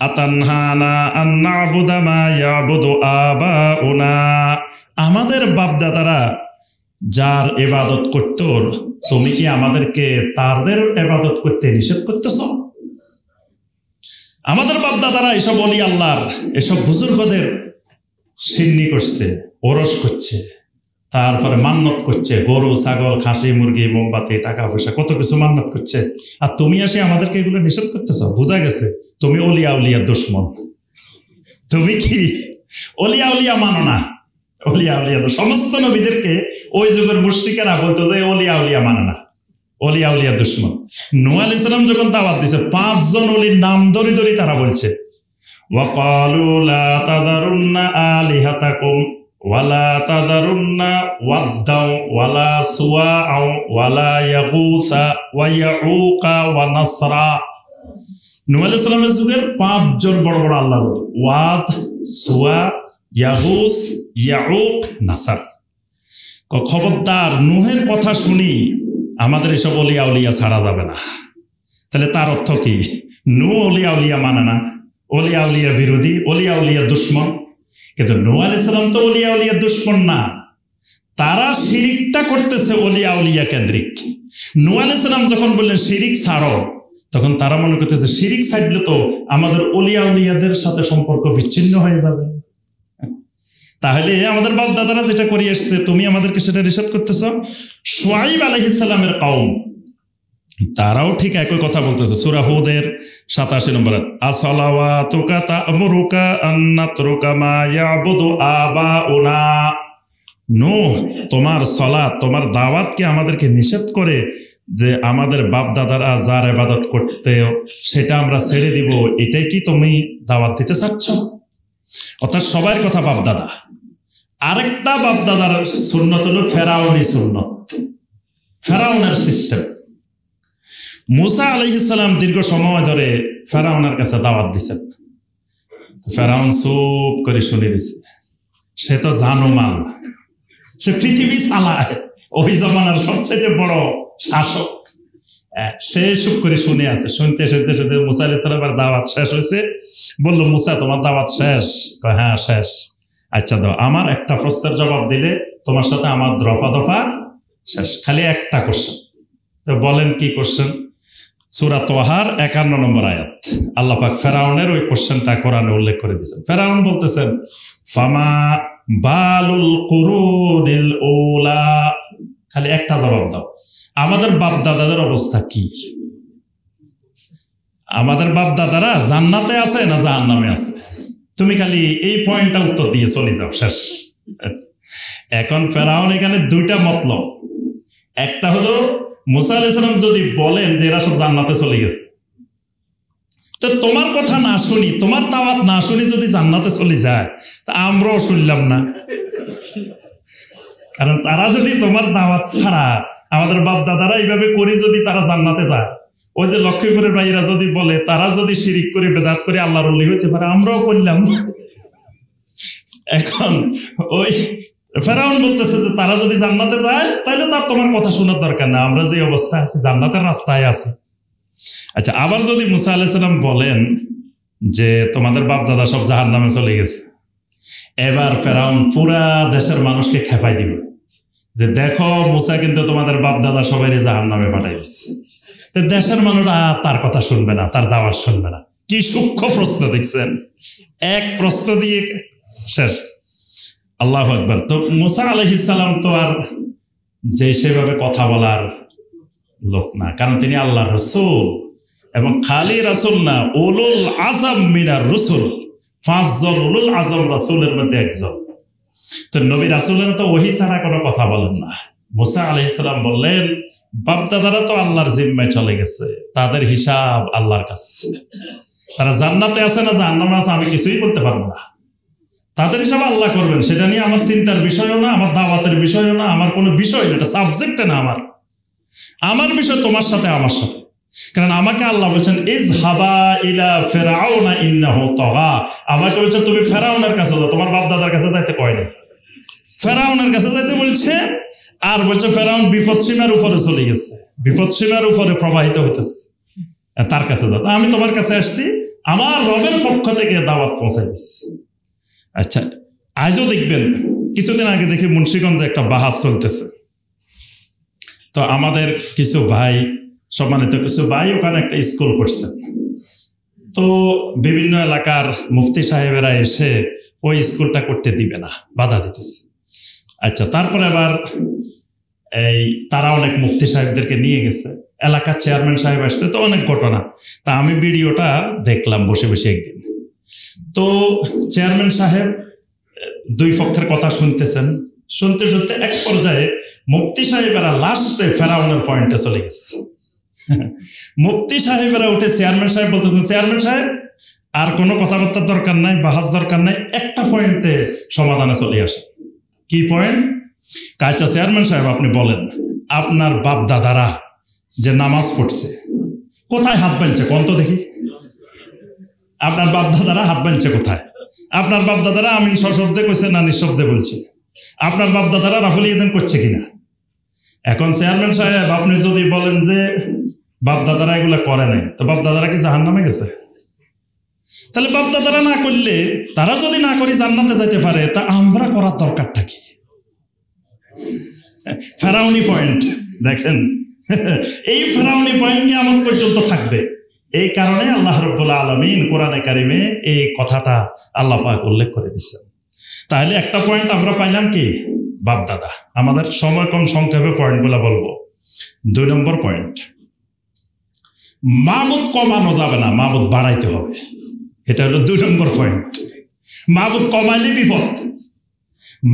আতানহানা আন না'বুদা মা ইয়াবুদু আবাউনা, আমাদের বাপ দাদারা যার ইবাদত করত তুমি কি আমাদেরকে তাদের ইবাদত করতে নিষেধ করতেছ? আমাদের বাপ দাদারা এসব ওলি আল্লাহর, এসব বুজুর্গদের সিন্নি করছে, ওরস করছে, তারপরে মান্নত করছে, গরু ছাগল খাসি মুরগি মোমবাতি টাকা পয়সা কত কিছু মান্নত করছে, আর তুমি আসে আমাদেরকে এগুলো নিষেধ করতেছ। বোঝা গেছে তুমি ওলিয়া উলিয়া দুশ্মন। তুমি কি ওলিয়া উলিয়া মানো না? ওলিয়া উলিয়া সমস্ত নবীদেরকে ওই যুগের মুশরিকেরা বলতো যে ওলিয়া উলিয়া মানে না, ওলিয়া উলিয়া দুশ্মন। নূহ আলাইহিস সালাম যখন দাওয়াত দিছে 5 জন ওলির নাম ধরে ধরে তারা বলছে ওয়াকালু লা তাযারুন্না আলিহাতাকুম ওয়ালা তাযারুন্না ওয়াদ্দাও ওয়ালা সুওয়াআ ওয়ালা ইয়াগুসা ওয়া ইয়াউকা ওয়া নাসরা। নূহ আলাইহিস সালামের যুগের 5 জন বড় বড় আল্লাহর ওলি, ওয়াদ, সুওয়া, ইয়াগুস, ইয়াউক, নাসার। খবরদার নূহের কথা শুনি আমাদের এসব ওলিয়া উলিয়া ছাড়া যাবে না। তাহলে তার অর্থ কি? নূহ ওলিয়া উলিয়া মানে না, ওলিয়া উলিয়া বিরোধী, ওলিয়া উলিয়া দুশ্মন। কিন্তু নূহ আলাইহিস সালাম তো ওলিয়া উলিয়া দুশ্মন না, তারা শিরিকটা করতেছে ওলিয়া উলিয়া কেন্দ্রিক। নূহ আলাইহিস সালাম যখন বললেন শিরিক ছাড়ো, তখন তারা মনে করতেছে শিরিক ছাড়লে তো আমাদের ওলিয়া উলিয়াদের সাথে সম্পর্ক বিচ্ছিন্ন হয়ে যাবে। তাহলে আমাদের বাপ দাদারা যেটা করে আসছে তুমি আমাদেরকে সেটা নিষেধ করতেছ। শুআয়ব আলাইহিস সালামের কওম তারাও ঠিক একই কথা বলতেছে। সূরা হুদের 87 নম্বর আয়াত, আসসালাওয়াতুকা তা'মুরুকা আন নাতরুকা মা ইয়াবুদু আবাউনা। নূহ, তোমার সালাত, তোমার দাওয়াত কি আমাদেরকে নিষেধ করে যে আমাদের বাপ দাদারা যার ইবাদত করতে সেটা আমরা ছেড়ে দিব, এটাই কি তুমি দাওয়াত দিতে চাচ্ছ? অর্থাৎ সবার কথা বাপ দাদা। আরেকটা বাপ দাদার সুন্নত হলো ফেরাউনি সুন্নত, ফেরাউনের সিস্টেম। মুসা আলাইহিস সালাম দীর্ঘ সময় ধরে ফেরাউনের কাছে দাওয়াত দিচ্ছেন। ফেরাউন চুপ করে শুনে দিছে, সে তো জানোমাল, সে পৃথিবী চালায়, ওই জমানার সবচেয়ে বড় শাসক। সে চুপ করে শুনে আছে। শুনতে শুনতে শুনতে মুসা আলাইহিস সালামের দাওয়াত শেষ হয়েছে। বললো, মুসা তোমার দাওয়াত শেষ? হ্যাঁ শেষ। আচ্ছা দাও, আমার একটা প্রশ্নের জবাব দিলে তোমার সাথে আমার দফা দফা শেষ, খালি একটা কোশ্চেন। তো বলেন কি কোশ্চেন? সূরা তাহার 51 নম্বর আয়াত, আল্লাহ পাক ফেরাউনের ওই কোশ্চেনটা কোরআনে উল্লেখ করে দিয়েছেন। ফেরাউন বলতেছেন ফামা বালুল কুরুনিল উলা, খালি একটা জবাব দাও, আমাদের বাপ দাদাদের অবস্থা কি? আমাদের বাপ দাদারা জান্নাতে আছে না জাহান্নামে আছে? তুমি খালি এই পয়েন্টটা উত্তর দিয়ে চলে যাও, শেষ। এখন ফেরাউন এখানে দুইটা মতলব। একটা হলো মুসা আলাইহিস সালাম যদি বলেন যে এরা সব জান্নাতে চলে গেছে, তো তোমার কথা না শুনি, তোমার দাওয়াত না শুনি যদি জান্নাতে চলে যায়, তা আমরাও শুনলাম না। কারণ তারা যদি তোমার দাওয়াত ছাড়া, আমাদের বাপ দাদারা এইভাবে করি যদি তারা জান্নাতে যায়, ওই যে লক্ষ্মীপুরের ভাইরা যদি বলে তারা যদি শিরিক করে বেদাত করে আল্লাহর ওলি হইতে পারে, আমরাও করলাম। এখন ওই ফেরাউন বলতেছে যে তারা যদি জান্নাতে যায় তাহলে তার তোমার কথা শোনার দরকার না, আমরা যে অবস্থায় আছি জান্নাতের রাস্তায় আছি। আচ্ছা, আবার যদি মুসা আলাইহিস সালাম বলেন যে তোমাদের বাপ দাদা সব জাহান্নামে চলে গেছে, এবার ফেরাউন পুরা দেশের মানুষকে খেপাই দিবে যে দেখো মুসা কিন্তু তোমাদের বাপ দাদা সবাই জাহান্নামে পাঠাই দিচ্ছে। দেশের মানুষ তার কথা শুনবে না, তার দাওয়াত শুনবে না। কি সূক্ষ্ম প্রশ্ন দেখছেন, এক প্রশ্ন দিয়ে শেষ। আল্লাহু আকবার। তো মুসা আলাইহিস সালাম তো আর যে সেভাবে কথা বলার লোক না, কারণ তিনি আল্লাহর রাসূল, এবং খালি রাসূল না, উলুল আযম মিনার রাসূল। 5 জন উলুল আযম রাসূলের মধ্যে একজন। তো নবী রাসূলেরা তো ওহী ছাড়া কোনো কথা বলেন না। মুসা আলাইহিস সালাম বললেন বাপদাদারা তো আল্লাহর জিম্মায় চলে গেছে, তাদের হিসাব আল্লাহর কাছে। তারা জান্নাতে আছে না জাহান্নামে আছে আমি কিছুই বলতে পারবো না, তাদের হিসাব আল্লাহ করবেন। সেটা নিয়ে আমার চিন্তার বিষয়ও না, আমার দাওয়াতের বিষয়ও না, আমার কোনো বিষয় না, এটা সাবজেক্টে না। আমার বিষয় তোমার সাথে আমার সাথে। কারণ আমাকে আল্লাহ বলছেন ইযহাবা ইলা ফিরআউনা ইন্নাহু তাগা, আমাকে বলছেন তুমি ফেরাউনের কাছে যাও, তোমার বাপ দাদার কাছে যাইতে কয় না, ফেরাউনের কাছে যাইতে বলছে। আর বলছে ফেরাউন বিপদসীমার উপরে চলে গেছে, বিপদসীমার উপরে প্রবাহিত হইতেছে, তার কাছে যাও। আমি তোমার কাছে আসছি, আমার রবের পক্ষ থেকে দাওয়াত পৌঁছাই দিচ্ছি। আচ্ছা, আজও দেখবেন, কিছুদিন আগে দেখি মুন্সিগঞ্জে একটা বাহাস চলতেছে। তো আমাদের কিছু ভাই, সম্মানিত কিছু ভাই ওখানে একটা স্কুল করছেন। তো বিভিন্ন এলাকার মুফতি সাহেবেরা এসে ওই স্কুলটা করতে দিবে না, বাধা দিতেছে। আচ্ছা, তারপরে আবার তারা অনেক মুফতি সাহেবদেরকে নিয়ে গেছে, এলাকার চেয়ারম্যান সাহেব আসছে, তো অনেক ঘটনা। তা আমি ভিডিওটা দেখলাম বসে বসে একদিন। তো চেয়ারম্যান সাহেব দুই পক্ষের কথা শুনতেছেন, শুনতে শুনতে এক পর্যায়ে মুফতি সাহেবেরা লাস্টে ফেরাউনের পয়েন্টে চলে গেছে। মুফতি সাহেবেরা উঠে চেয়ারম্যান সাহেব বলতেছেন, চেয়ারম্যান সাহেব আর কোনো কথাবার্তার দরকার নাই, বাহাস দরকার নাই, একটা পয়েন্টে সমাধানে চলে আসে। কি পয়েন্ট? আচ্ছা চেয়ারম্যান সাহেব আপনি বলেন, আপনার বাপ দাদারা যে নামাজ পড়ছে কোথায় হাত বাঁধছে কোন তো দেখি? আপনার বাপ দাদারা হাত বাঁধছে কোথায়? আপনার বাপ দাদারা আমিন সশব্দে কইছে না নিঃশব্দে বলছে? আপনার বাপ দাদারা রাফুল ইয়েদেন করছে কিনা? এখন চেয়ারম্যান সাহেব আপনি যদি বলেন যে বাপ দাদারা এগুলা করে নাই, তো বাপ দাদারা কি জাহান্নামে গেছে? তাহলে বাপ দাদারা না করলে, তারা যদি না করি জান্নাতে যাইতে পারে, তা আমরা করার দরকারটা কি? ফেরাউনি পয়েন্ট দেখেন, এই ফেরাউনি পয়েন্ট কিয়ামত পর্যন্ত থাকবে। এই কারণে আল্লাহ রাব্বুল আলামিন কোরআনে কারিমে এই কথাটা আল্লাহ পাক উল্লেখ করে দিচ্ছেন। তাহলে একটা পয়েন্ট আমরা পাইলাম কি, বাপ দাদা। আমাদের সময় কম, সংক্ষেপে পয়েন্টগুলো বলবো। 2 নম্বর পয়েন্ট, মাবুদ কমানো যাবে না, মাবুদ বাড়াইতে হবে। এটা হলো 2 নম্বর পয়েন্ট। মাবুদ কমাইলে বিপদ,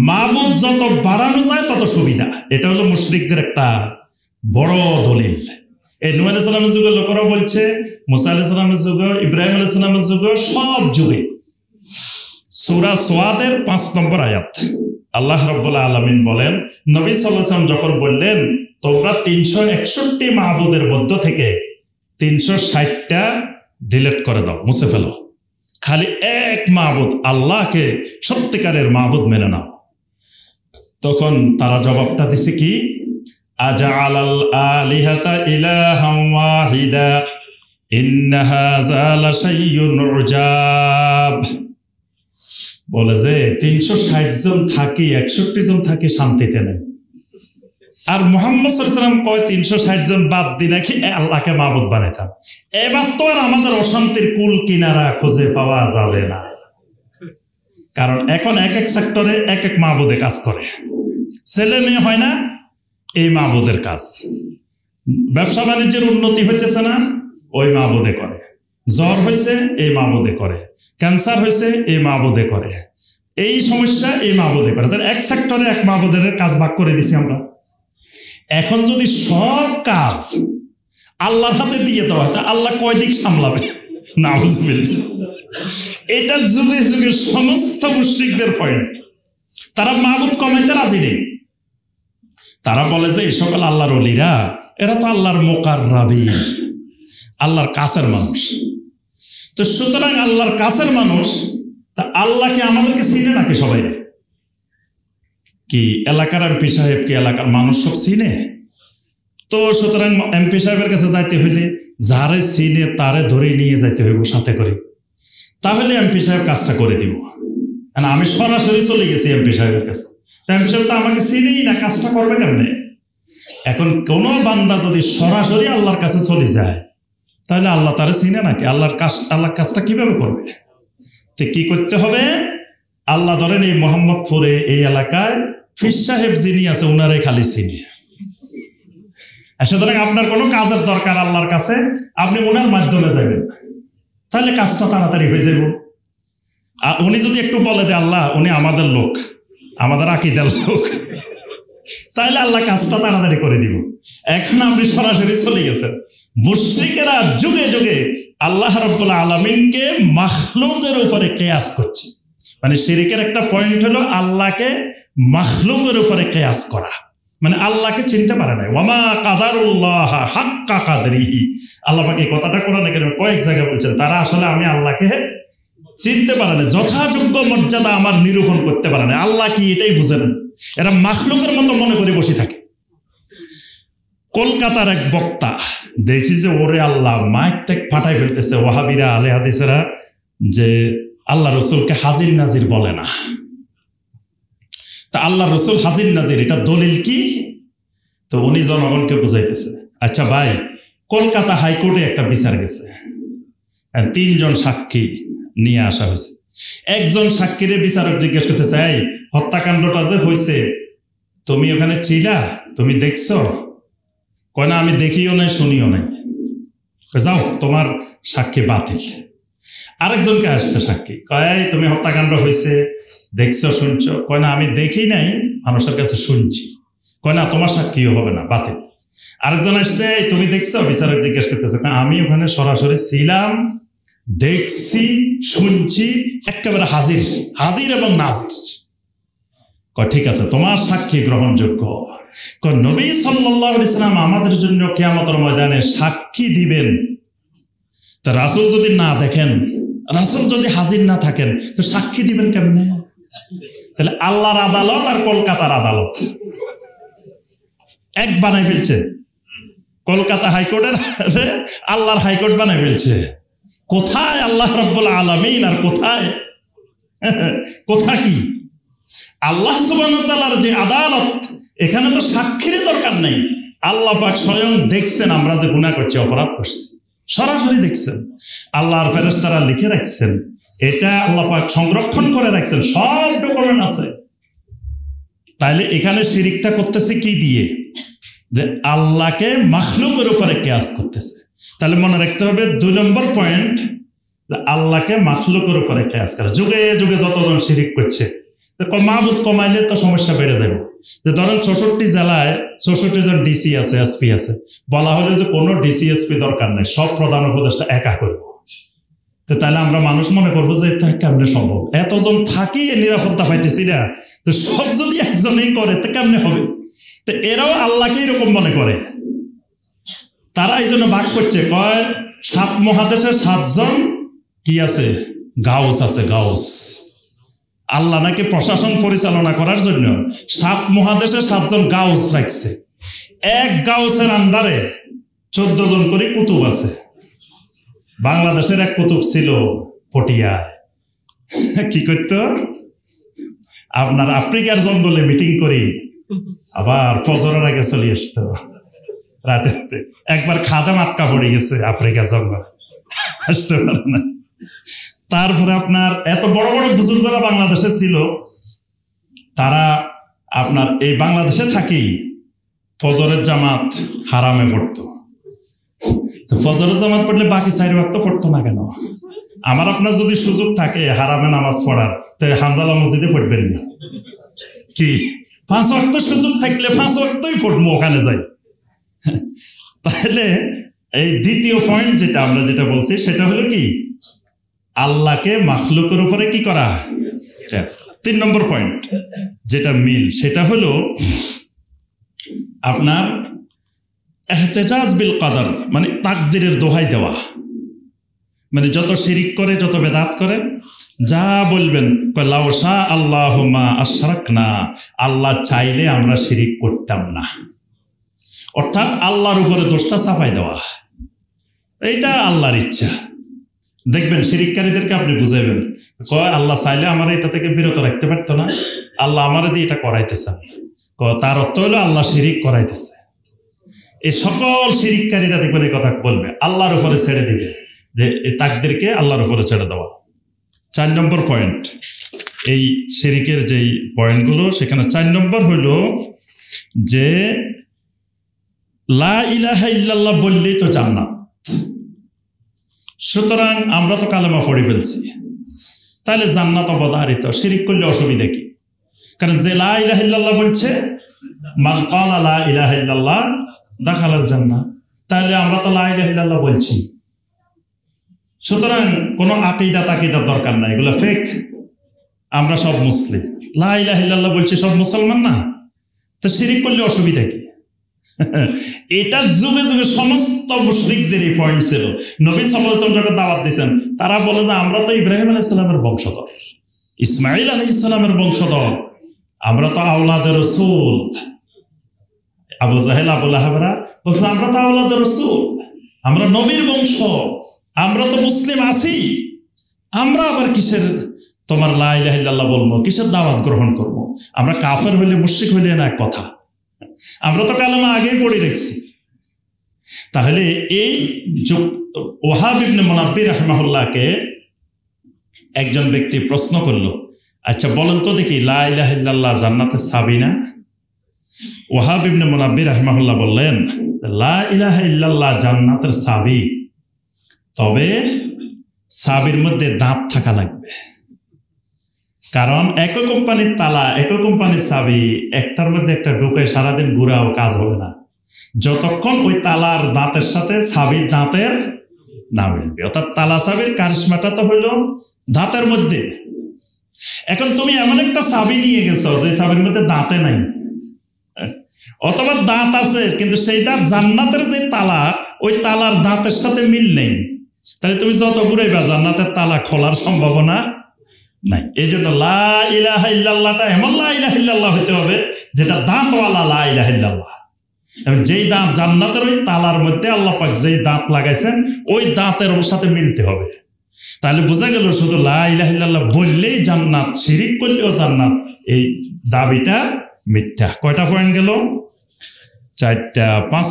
মাবুদ যত বাড়ানো যায় তত সুবিধা। এটা হলো মুশরিকদের একটা বড় দলিল। এই নূহ আলাইহিস সালামের যুগে লোকেরা বলছে, মুসা আলাইহিস সালামের যুগে, ইব্রাহিম আলাইহিস সালামের যুগে, সব যুগে। সূরা সোয়াদের 5 নম্বর আয়াত আল্লাহ রাব্বুল আলামিন বলেন, নবী সাল্লাল্লাহু আলাইহি ওয়াসাল্লাম যখন বললেন তোমরা 361 মাবুদের মধ্য থেকে 360টা ডিলিট করে দাও, মুছে ফেলো, খালি এক মাবুদ আল্লাহকে সত্যিকারের মাবুদ মেনে নাও। তখন তারা জবাবটা দিছে কি, আজআলাল আলিহাতা ইলাহাম ওয়াহিদা ইন্না হাযা লাশাইউন উজাব। বলে যে 360 জন থাকি, 61 জন থাকি শান্তিতে নেই, আর মুহাম্মদ সাল্লাল্লাহু আলাইহি ওয়াসাল্লাম কয় 360 জন বাদ দি নাকি আল্লাহকে মাবুদ বানাইতাম। এবার তো আর আমাদের অশান্তির কুল কিনারা খুঁজে পাওয়া যাবে না, কারণ এখন এক এক সেক্টরে এক এক মাবুদে কাজ করে। ছেলে মেয়ে হয় না, এই মাবুদের কাজ। ব্যবসা বাণিজ্যের উন্নতি হইতেছে না, ওই মাবুদে করে। জ্বর হয়েছে এই মাবুদে করে, ক্যান্সার হয়েছে এই মাবুদে করে, এই সমস্যা এই মাবুদে করে। তাহলে এক সেক্টরে এক মাবুদের কাজ ভাগ করে দিছি আমরা। এখন যদি সব কাজ আল্লাহর হাতে দিয়ে দেওয়া হয় তা আল্লাহ কয় দিক সামলাবে? নাউজুবিল্লাহ। এটা যুগে যুগে সমস্ত মুশরিকদের পয়েন্ট। তারা মাবুদ কমাইতে রাজি নেই। তারা বলে যে এই সকল আল্লাহর ওলিরা এরা তো আল্লাহর মুকাররাবিন, আল্লাহর কাছের মানুষ। তো সুতরাং আল্লাহর কাছের মানুষ, তা আল্লাহকে আমাদেরকে চিনে নাকি সবাই? কি এলাকার এমপি সাহেব কি এলাকার মানুষ সব চিনে? তো সুতরাং এমপি সাহেবের কাছে যাইতে হইলে যারে চিনে তারে ধরে নিয়ে যাইতে হইব সাথে করে, তাহলে এমপি সাহেব কাজটা করে দিব। আমি সরাসরি চলে গেছি এমপি সাহেবের কাছে, এমপি সাহেব তো আমাকে চিনেই না, কাজটা করবে কেমনে? এখন কোন বান্দা যদি সরাসরি আল্লাহর কাছে চলে যায় তাহলে আল্লাহ তারে চিনে নাকি? আল্লাহর কাজটা কিভাবে করবে? তো কি করতে হবে? আল্লাহ ধরেন এই মোহাম্মদপুরে এই এলাকায় ফির সাহেব যিনি আছে উনারে খালি চিনি। সুতরাং আপনার কোনো কাজের দরকার আল্লাহর কাছে, আপনি ওনার মাধ্যমে যাবেন, তাহলে কাজটা তাড়াতাড়ি হয়ে যাব। আর উনি যদি একটু বলে দেয় আল্লাহ উনি আমাদের লোক, আমাদের আকীদার লোক, তাহলে আল্লাহ কাজটা তাড়াতাড়ি করে দিব। এখন আপনি সরাসরি চলে গেছেন। মুশরিকেরা যুগে যুগে আল্লাহ রাব্বুল আলামিনকে মাখলুকের উপরে কিয়াস করছে। মানে শিরকের একটা পয়েন্ট হলো আল্লাহকে মাখলুকের উপরে কিয়াস করা, মানে আল্লাহকে চিনতে পারে না। ওয়ামা কাদারুল্লাহ হাক্কা কাদরিহি, আল্লাহ পাক এই কথাটা কোরআনে কারিমে কয়েক জায়গায় বলছেন, তারা আসলে আমি আল্লাহকে চিনতে পারে না, যথাযোগ্য মর্যাদা আমার নিরূপণ করতে পারে না। আল্লাহ কি এটাই বুঝে না, এরা মাখলুকের মতো মনে করে বসে থাকে। কলকাতার এক বক্তা দেখি যে ওরে আল্লাহ মাইক টেক ফাটাই ফেলতেছে ওয়াহাবিরা আলে হাদিসেরা, যে আল্লাহ রসুলকে হাজির নাজির বলে না। তা আল্লাহ রসুল হাজির নাজির এটা দলিল কি? তো উনি জনগণকে বুঝাইতেছে, আচ্ছা ভাই কলকাতা হাইকোর্টে একটা বিচার গেছে, 3 জন সাক্ষী নিয়ে আসা হয়েছে। একজন সাক্ষীরে বিচারক জিজ্ঞেস করতেছে, এই হত্যাকাণ্ডটা যে হয়েছে তুমি ওখানে ছিলা, তুমি দেখছো? কয় না আমি দেখিও নাই শুনিও নাই। যাও তোমার সাক্ষী বাতিল। আরেকজনকে আসছে সাক্ষী, কয় তুমি হত্যাকাণ্ড হয়েছে দেখছো শুনছো? কয় না আমি দেখি নাই, মানুষের কাছে শুনছি। কয় না তোমার সাক্ষীও হবে না, বাতিল। আরেকজন আসছে, তুমি দেখছো? বিচারক জিজ্ঞেস করতেছে, আমি ওখানে সরাসরি ছিলাম, দেখছি শুনছি, একেবারে হাজির হাজির এবং নাজির। কয় ঠিক আছে তোমার সাক্ষী গ্রহণযোগ্য। কয় নবী সাল্লাল্লাহু আলাইহি ওয়াসাল্লাম আমাদের জন্য কিয়ামতের ময়দানে সাক্ষী দিবেন, তা রাসূল যদি না দেখেন, রাসূল যদি হাজির না থাকেন তো সাক্ষী দিবেন কেমনে? তাহলে আল্লাহর আদালত আর কলকাতার আদালত এক বানাই ফেলছে। কলকাতা হাইকোর্টের আল্লাহর হাইকোর্ট বানাই ফেলছে। কোথায় আল্লাহ রাব্বুল আলামিন আর কোথায় কোথা কি? আল্লাহ সুবহানাহু ওয়া তাআলার যে আদালত, এখানে তো সাক্ষীর দরকার নেই। আল্লাহ পাক স্বয়ং দেখছেন আমরা যে গুনাহ করছি, অপরাধ করছি, সরাসরি দেখছেন। আল্লাহর ফেরেশতারা লিখে রাখছেন, এটা আল্লাহ পাক সংরক্ষণ করে রাখছেন, সব ডকুমেন্ট আছে। তাইলে এখানে শিরিকটা করতেছে কি দিয়ে? যে আল্লাহকে মাখলুকের উপরে কিয়াস করতেছে। তাহলে মনে রাখতে হবে 2 নম্বর পয়েন্ট, আল্লাহকে মাখলুকের উপরে কিয়াস করা। যুগে যুগে যতজন শিরিক করছে, মাহবুদ কমাইলে তো সমস্যা বেড়ে যাবে। যে ধরেন 64 জেলায় 64 জন ডিসি আছে, এসপি আছে, বলা হলো যে কোনো ডিসি এসপি দরকার নেই, সব প্রধান উপদেষ্টা একা করবো। তো তাহলে আমরা মানুষ মনে করবো যে এটা কেমনে সম্ভব? এতজন থাকি নিরাপত্তা পাইতেছি না, তো সব যদি একজনেই করে তো কেমনে হবে? তো এরাও আল্লাহকে এরকম মনে করে। তারা এই জন্য ভাগ করছে, কয় 7 মহাদেশে 7 জন কি আছে? গাউস আছে, গাউস। আল্লাহ নাকি প্রশাসন পরিচালনা করার জন্য 7 মহাদেশে 7 জন গাউস রাখছে। এক গাউসের আন্ডারে 14 জন করে কুতুব আছে। বাংলাদেশের এক কুতুব ছিল পটিয়ায়, কি করতো? আপনার আফ্রিকার জঙ্গলে মিটিং করি, আবার ফজরের আগে চলে আসতো রাতে রাতে। একবার খাদা আটকা পড়ে গেছে আফ্রিকা জঙ্গল, আসতে পারে না। তারপরে আপনার এত বড় বড় বুজুর্গরা বাংলাদেশে ছিল, তারা আপনার এই বাংলাদেশে থাকি ফজরের জামাত হারামে পড়তো। তো ফজরের জামাত পড়লে বাকি 4 ওয়াক্ত পড়তো না কেন? আমার আপনার যদি সুযোগ থাকে হারামে নামাজ পড়ার, তো হানজালা মসজিদে পড়বেন না কি? 5 ওয়াক্ত সুযোগ থাকলে 5 ওয়াক্তই পড়বো, ওখানে যাই। তাহলে এই দ্বিতীয় পয়েন্ট যেটা বলছি সেটা হলো কি, আল্লাহকে মাখলুকের উপরে কি করা। 3 নম্বর পয়েন্ট যেটা মিল, সেটা হলো আপনার ইহতিজাজ বিল কদর, মানে তাকদিরের দোহাই দেওয়া। মানে যত শিরিক করে, যত বেদাত করে, যা বলবেন লাউ শা আল্লাহু মা আশরাকনা, আল্লাহ চাইলে আমরা শিরিক করতাম না। অর্থাৎ আল্লাহর উপরে দোষটা চাপাই দেওয়া, এইটা আল্লাহর ইচ্ছা। দেখবেন শিরিককারীদেরকে আপনি বুঝাইবেন, কয় আল্লাহ চাইলে আমার এটা থেকে বিরত রাখতে পারতো না, আল্লাহ আমার দিয়ে এটা করাইতেছেন। তার অর্থ হলো আল্লাহ শিরিক করাইতেছে। এই সকল শিরিককারীরা দেখবেন এই কথা বলবে, আল্লাহর উপরে ছেড়ে দিবে, যে এই তাকদীরকে আল্লাহর উপরে ছেড়ে দেওয়া। 4 নম্বর পয়েন্ট, এই শিরিকের যেই পয়েন্টগুলো, সেখানে 4 নম্বর হলো যে লা ইলাহা ইল্লাল্লাহ বললেই তো জান্নাত। সুতরাং আমরা তো কালেমা পড়ে ফেলছি, তাহলে জান্নাত অবধারিত, শিরিক করলে অসুবিধা কি? কারণ যে লা ইলাহা ইল্লাল্লাহ বলছে, মান ক্বালা লা ইলাহা ইল্লাল্লাহ দাখালাল জান্নাহ, তাহলে আমরা তো লা ইলাহা ইল্লাল্লাহ বলছি। সুতরাং কোনো আকীদা তাকিদার দরকার নাই, এগুলো ফেক। আমরা সব মুসলিম, লা ইলাহা ইল্লাল্লাহ বলছি, সব মুসলমান না, তো শিরিক করলে অসুবিধা কি? এটা যুগে যুগে সমস্ত মুশরিকদের এই পয়েন্ট ছিল। নবী সাল্লাল্লাহু আলাইহি ওয়াসাল্লাম দাওয়াত দিয়েছেন, তারা বলে না আমরা তো ইব্রাহিম আলাইহিস সালামের বংশধর, ইসমাঈল আলাইহিস সালামের বংশধর, আমরা তো আওলাদে রাসূল। আবু জাহেল, আবু লাহাবরা বলছেন আমরা তো আওলাদে রাসূল, আমরা নবীর বংশ, আমরা তো মুসলিম আছি, আমরা আবার কিসের তোমার লা ইলাহা ইল্লাল্লাহ বলবো, কিসের দাওয়াত গ্রহণ করব? আমরা কাফের হইলে মুশরিক হইলে না এক কথা, আমরা তো কালেমা আগেই পড়ে রেখেছি। তাহলে এই ওয়াহাব ইবনে মুনাব্বির রাহিমাহুল্লাহকে একজন ব্যক্তি প্রশ্ন করলো, আচ্ছা বলেন তো দেখি লা ইলাহা ইল্লাল্লাহ জান্নাতের চাবি না? ওয়াহাব ইবনে মুনাব্বির রাহিমাহুল্লাহ বললেন, লা ইলাহা ইল্লাল্লাহ জান্নাতের চাবি, তবে চাবির মধ্যে দাঁত থাকা লাগবে। কারণ একই কোম্পানির তালা, একই কোম্পানির চাবি, একটার মধ্যে একটা ঢুকে সারাদিন ঘুরাও কাজ হবে না, যতক্ষণ ওই তালার দাঁতের সাথে চাবির দাঁতের না মিলবে। অর্থাৎ তালা চাবির কারিশমাটা তো হইল দাঁতের মধ্যে। এখন তুমি এমন একটা চাবি নিয়ে গেছো যে চাবির মধ্যে দাঁতে নাই, অথবা দাঁত আছে কিন্তু সেই দাঁত জান্নাতের যে তালা, ওই তালার দাঁতের সাথে মিল নেই, তাহলে তুমি যত ঘুরাইবা জান্নাতের তালা খোলার সম্ভাবনা নাই। এই জন্য লা ইলাহা ইল্লাল্লাহটা এমন লা ইলাহা ইল্লাল্লাহ হতে হবে যেটা দাঁতওয়ালা লা ইলাহা ইল্লাল্লাহ। এবং যেই দাঁত জান্নাতের ওই তালার মধ্যে আল্লাহ পাক যেই দাঁত লাগাইছেন, ওই দাঁতের ওর সাথে মিলতে হবে। তাহলে বোঝা গেল শুধু লা ইলাহা ইল্লাল্লাহ বললেই জান্নাত, শিরিক করলেও জান্নাত, এই দাবিটা মিথ্যা। কয়টা পয়েন্ট গেল? 4টা। 5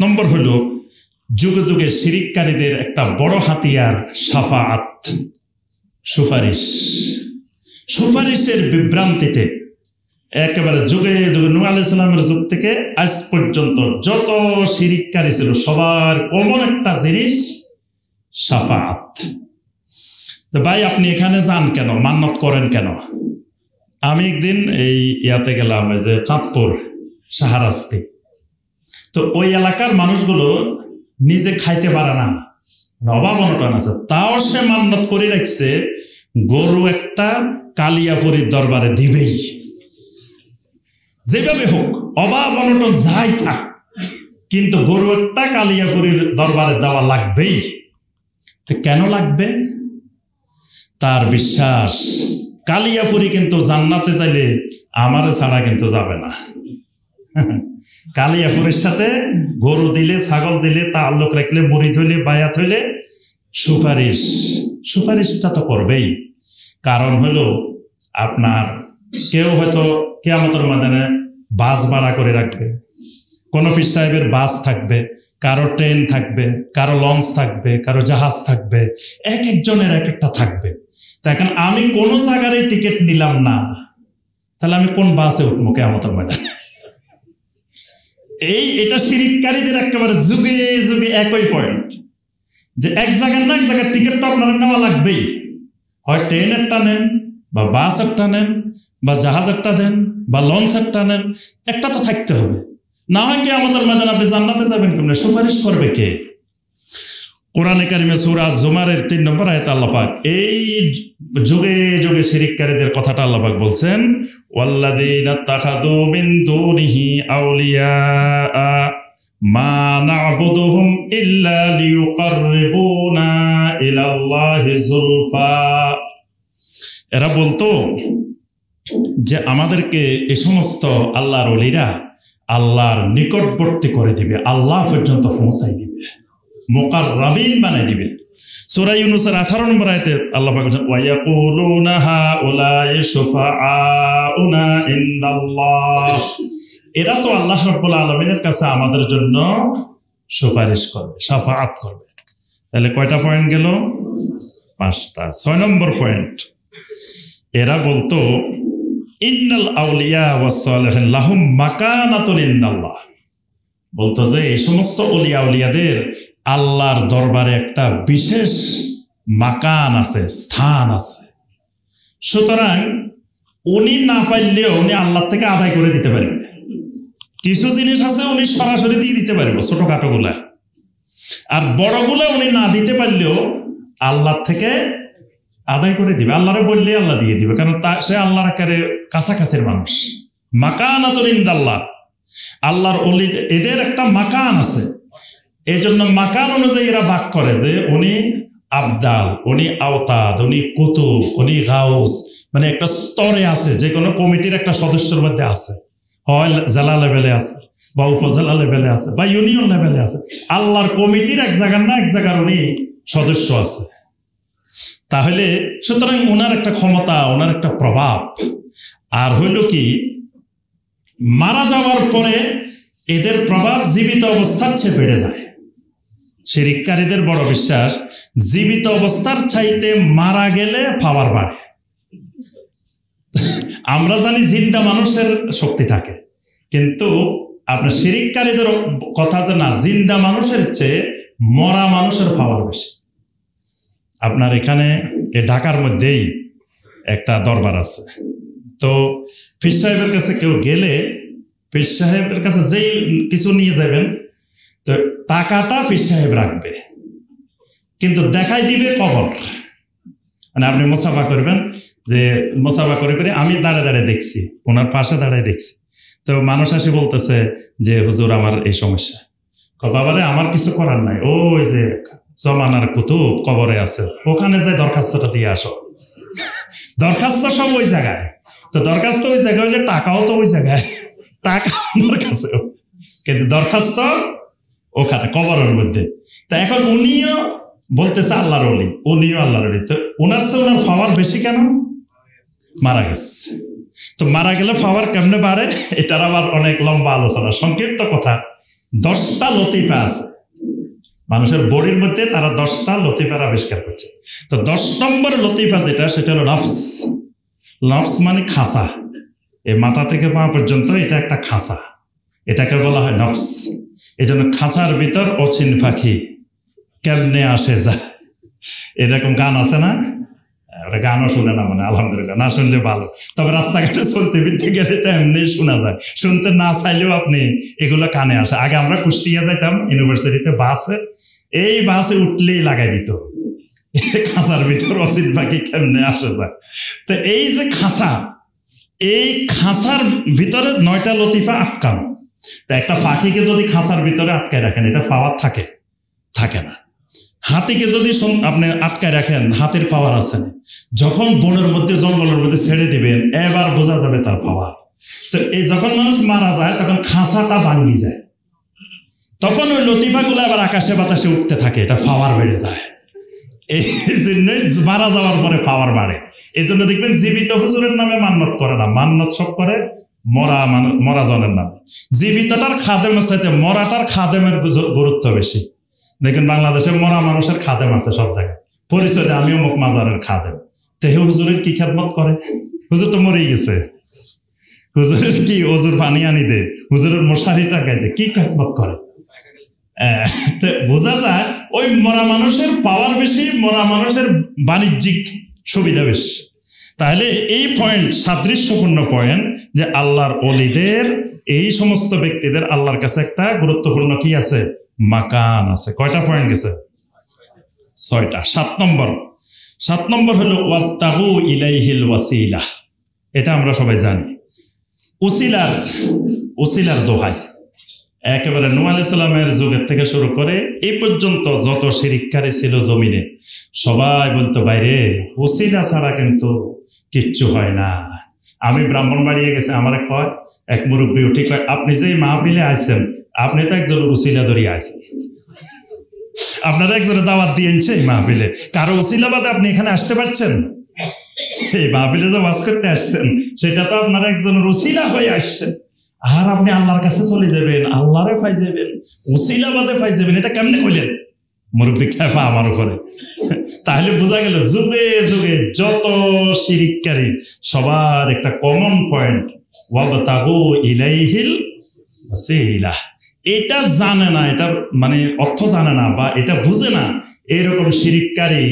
নম্বর হলো যুগে যুগে শিরিককারীদের একটা বড় হাতিয়ার শাফাআত, সুপারিশ। সুপারিশের বিভ্রান্তিতে একেবারে যুগে যুগে নূহ আলাইহিস সালামের যুগ থেকে আজ পর্যন্ত যত শিরিককারী ছিল সবার কমন একটা জিনিস শাফাআত। তো ভাই আপনি এখানে যান কেন, মান্নত করেন কেন? আমি একদিন এই ইয়াতে গেলাম, এই যে চাঁদপুর শাহরাস্তি, তো ওই এলাকার মানুষগুলো নিজে খাইতে পারে না, অভাব অনটন আছে, তাও সে মান্নত করে রাখছে গরু একটা কালিয়াপুরীর দরবারে দিবেই, যেভাবে হোক অভাব অনটন যাই থাক, কিন্তু গরু একটা কালিয়াপুরীর দরবারে দেওয়া লাগবেই। তো কেন লাগবে? তার বিশ্বাস কালিয়াপুরী কিন্তু জান্নাতে যাইলে আমারে ছাড়া কিন্তু যাবে না। কালিয়াপুরের সাথে গরু দিলে, ছাগল দিলে, তাল্লুক রাখলে, মুরিদ হইলে, বায়াত হইলে সুপারিশটা তো করবেই। কারণ হলো আপনার কেউ হয়তো কিয়ামতের ময়দানে বাস ভাড়া করে রাখবে, কোন পীর সাহেবের বাস থাকবে, কারো ট্রেন থাকবে, কারো লঞ্চ থাকবে, কারো জাহাজ থাকবে, এক একজনের এক একটা থাকবে। তো এখন আমি কোন জায়গার টিকিট নিলাম না, তাহলে আমি কোন বাসে উঠবো কিয়ামতের ময়দানে? এটা শিরিককারীদের একেবারে যুগে যুগে একই পয়েন্ট, যে এক জায়গার না এক জায়গার টিকিটটা আপনার নেওয়া লাগবেই। হয় ট্রেনেরটা নেন, বা বাসেরটা নেন, বা জাহাজেরটা দেন, বা লঞ্চেরটা নেন, একটা তো থাকতে হবে। না হয় কি আমাদের ময়দান আপনি জান্নাতে যাবেন কেমনে? সুপারিশ করবে কে? কোরআনে কারিমে সূরা জুমারের ৩ নম্বর আয়াতে আল্লাহ পাক এই যুগে যুগে শিরিককারীদের কথাটা আল্লাহ পাক বলছেন, ওয়াল্লাযীনা তাখাযু মিন দুনিহি আউলিয়া মা না'বুদুহুম ইল্লা লিয়ুকাররিবুনা ইলাল্লাহি যুলফা। এরা বলতো যে আমাদেরকে এই সমস্ত আল্লাহর ওলিরা আল্লাহর নিকটবর্তী করে দিবে, আল্লাহ পর্যন্ত পৌঁছাই দিবে, মুকাররাবিন বানাই দিবে। সূরা ইউনূসের 18 নম্বর আয়াতে আল্লাহ পাক বলেন, ওয়া ইয়াকুলুনা হাউলাই শুফাআউনা ইনদাল্লাহ। এরা তো আল্লাহ রাব্বুল আলামিনের কাছে আমাদের জন্য সুপারিশ করবে, শাফাআত করবে। তাহলে কয়টা পয়েন্ট গেল? 5টা। 6 নম্বর পয়েন্ট, এরা বলতো ইন্নাল আউলিয়া ওয়াস সালিহিন লাহুম মাকানাতুন ইনদাল্লাহ। বলতো যে এই সমস্ত ওলিয়া উলিয়াদের আল্লাহর দরবারে একটা বিশেষ মাকান আছে, স্থান আছে। সুতরাং উনি না পাইলেও উনি আল্লাহ থেকে আদায় করে দিতে পারবেন। কিছু জিনিস আছে উনি সরাসরি দিয়ে দিতে পারবে, ছোটখাটো গুলা, আর বড়গুলা উনি না দিতে পারলেও আল্লাহ থেকে আদায় করে দিবে। আল্লাহরে বললে আল্লাহ দিয়ে দিবে, কারণ সে আল্লাহর আকারে কাছাকাছির মানুষ। মাকানাতুন ইনদাল্লাহ, আল্লাহর ওলি এদের একটা মাকান আছে। এই জন্য মাকান অনুযায়ী এরা ভাগ করে যে উনি আবদাল, উনি আওতাদ, উনি কুতুব, উনি গাউস, মানে একটা স্তরে আছে, যে কোনো কমিটির একটা সদস্যের মধ্যে আছে, হয় জেলা লেভেলে আছে, বা উপজেলা লেভেলে আছে, বা ইউনিয়ন লেভেলে আছে। আল্লাহর কমিটির এক জায়গার না এক জায়গার উনি সদস্য আছে। তাহলে সুতরাং ওনার একটা ক্ষমতা, ওনার একটা প্রভাব। আর হইল কি, মারা যাওয়ার পরে এদের প্রভাব জীবিত অবস্থার চেয়ে বেড়ে যায়। শিরিককারীদের বড় বিশ্বাস, জীবিত অবস্থার চাইতে মারা গেলে পাওয়ার বাড়ে। আমরা জানি জিন্দা মানুষের শক্তি থাকে, কিন্তু আপনার শিরিককারীদের কথা যে না, জিন্দা মানুষের চেয়ে মরা মানুষের পাওয়ার বেশি। আপনার এখানে ঢাকার মধ্যেই একটা দরবার আছে, তো পীর সাহেবের কাছে কেউ গেলে পীর সাহেবের কাছে যেই কিছু নিয়ে যাবেন, তো টাকাটা পীর সাহেব রাখবে, কিন্তু দেখাই দিবে কবর। মানে আপনি মুসাফা করবেন, যে মুসাফা করে করে আমি দাঁড়িয়ে দাঁড়িয়ে দেখছি, ওনার পাশে দাঁড়িয়ে দেখছি। তো মানুষ আসে বলতেছে যে হুজুর আমার এই সমস্যা। বাবারে আমার কিছু করার নাই, ওই যে জমানার কুতুব কবরে আছে, ওখানে যে দরখাস্তটা দিয়ে আসো। দরখাস্ত সব ওই জায়গায়, তো দরখাস্ত ওই জায়গায় হইলে টাকাও তো ওই জায়গায়, টাকা ওনার কাছেও, কিন্তু দরখাস্ত ওখানে কবরের মধ্যে। তা এখন উনিও বলতেছে আল্লাহর ওলি, উনিও আল্লাহর ওলি, তো ওনার চেয়ে ওনার পাওয়ার বেশি কেন? মারা গেছে। তো মারা গেলে পাওয়ার কেমনে বাড়ে, এটার আবার অনেক লম্বা আলোচনা, সংক্ষিপ্ত কথা। 10টা লতিফা আছে মানুষের বডির মধ্যে, তারা 10টা লতিফার আবিষ্কার করছে। তো 10 নম্বর লতিফা যেটা, সেটা হলো নফস। নফস মানে খাঁচা, এই মাথা থেকে পা পর্যন্ত এটা একটা খাঁচা, এটাকে বলা হয় নফস। এই জন্য খাঁচার ভিতর অচিন পাখি কেমনে আসে যায়, এরকম গান আছে না? ওরা গানও শুনে না, মানে আলহামদুলিল্লাহ, না শুনলে ভালো। তবে রাস্তাঘাটে চলতে ফিরতে গেলে তো এমনি শোনা যায়, শুনতে না চাইলেও আপনি এগুলো কানে আসে। আগে আমরা কুষ্টিয়া যাইতাম ইউনিভার্সিটিতে বাসে, এই বাসে উঠলেই লাগাই দিত খাঁচার ভিতর অচিন পাখি কেমনে আসে যায়। তো এই যে খাঁচা, এই খাঁচার ভিতরে 9টা লতিফা আটকানো। তা একটা পাখিকে যদি খাঁচার ভিতরে আটকায় রাখেন, এটা পাওয়ার থাকে? থাকে না। হাতিকে যদি আপনি আটকায় রাখেন, হাতির পাওয়ার আছে। যখন বনের মধ্যে জঙ্গলের মধ্যে ছেড়ে দিবেন, এবার বোঝা যাবে তার পাওয়ার। তো এই যখন মানুষ মারা যায়, তখন খাঁচাটা ভাঙ্গি যায়, তখন ওই লতিফাগুলো আবার আকাশে বাতাসে উঠতে থাকে, এটা পাওয়ার বেড়ে যায়। এই জন্যই মারা যাওয়ার পরে পাওয়ার বাড়ে। এই জন্য দেখবেন জীবিত হুজুরের নামে মান্নত করে না, মান্নত সব করে মরা জনের নামে। জীবিতটার খাদেমের চাইতে মরাটার খাদেমের গুরুত্ব বেশি। দেখেন বাংলাদেশে মরা মানুষের খাদেম আছে সব জায়গায়, পরিচয় দেয় আমি অমুক মাজারের খাদেম। তো হুজুরের কি খেদমত করে? হুজুর তো মরেই গেছে, হুজুরের কি অজুর পানি আনি দে, হুজুরের মশারি টাকাই দে, কি খেদমত করে। বোঝা যায় ওই মরা মানুষের পাওয়ার বেশি, মরা মানুষের বাণিজ্যিক সুবিধা বেশি। তাহলে এই পয়েন্ট সাদৃশ্যপূর্ণ পয়েন্ট যে আল্লাহর ওলিদের, এই সমস্ত ব্যক্তিদের আল্লাহর কাছে একটা গুরুত্বপূর্ণ কি আছে, মাকান আছে। কয়টা পয়েন্ট গেছে? 6টা। 7 নম্বর হলো ওয়াবতাগু ইলাইহিল ওয়াসিলা। এটা আমরা সবাই জানি, উসিলার দোহাই। একেবারে নূহ আলাইহিস সালামের যুগের থেকে শুরু করে এই পর্যন্ত যত শিরিককারী ছিল জমিনে, সবাই বলতো বাইরে উসিলা ছাড়া কিন্তু কিচ্ছু হয় না। আমি ব্রাহ্মণবাড়িয়া গেছে, আমার কয় এক মুরব্বী উঠি কয়, আপনি যে মাহফিলে আইছেন আপনি তো একজন উসিলা ধরিয়ে আইছেন, আপনারা একজনের দাওয়াত দিয়েছে এই মাহফিলে, কারো উসিলা বাদে আপনি এখানে আসতে পারছেন? এই মাহফিলে যে ওয়াজ করতে আসছেন সেটা তো আপনারা একজনের উসিলা হয়ে আসছেন, আর আপনি আল্লাহর কাছে চলে যাবেন, আল্লাহরে পাই যাবেন, উসিলা বাদে পাই যাবেন, এটা কেমনে কইলেন? মুরব্বী খেপা আমার উপরে। তাহলে বোঝা গেল যুগে যুগে যত শিরিককারী সবার একটা কমন পয়েন্ট, ওয়াবতাগু ইলাইহিল ওয়াসিলা। এটা জানে না, এটার মানে অর্থ জানে না বা এটা বুঝে না, এরকম শিরিককারী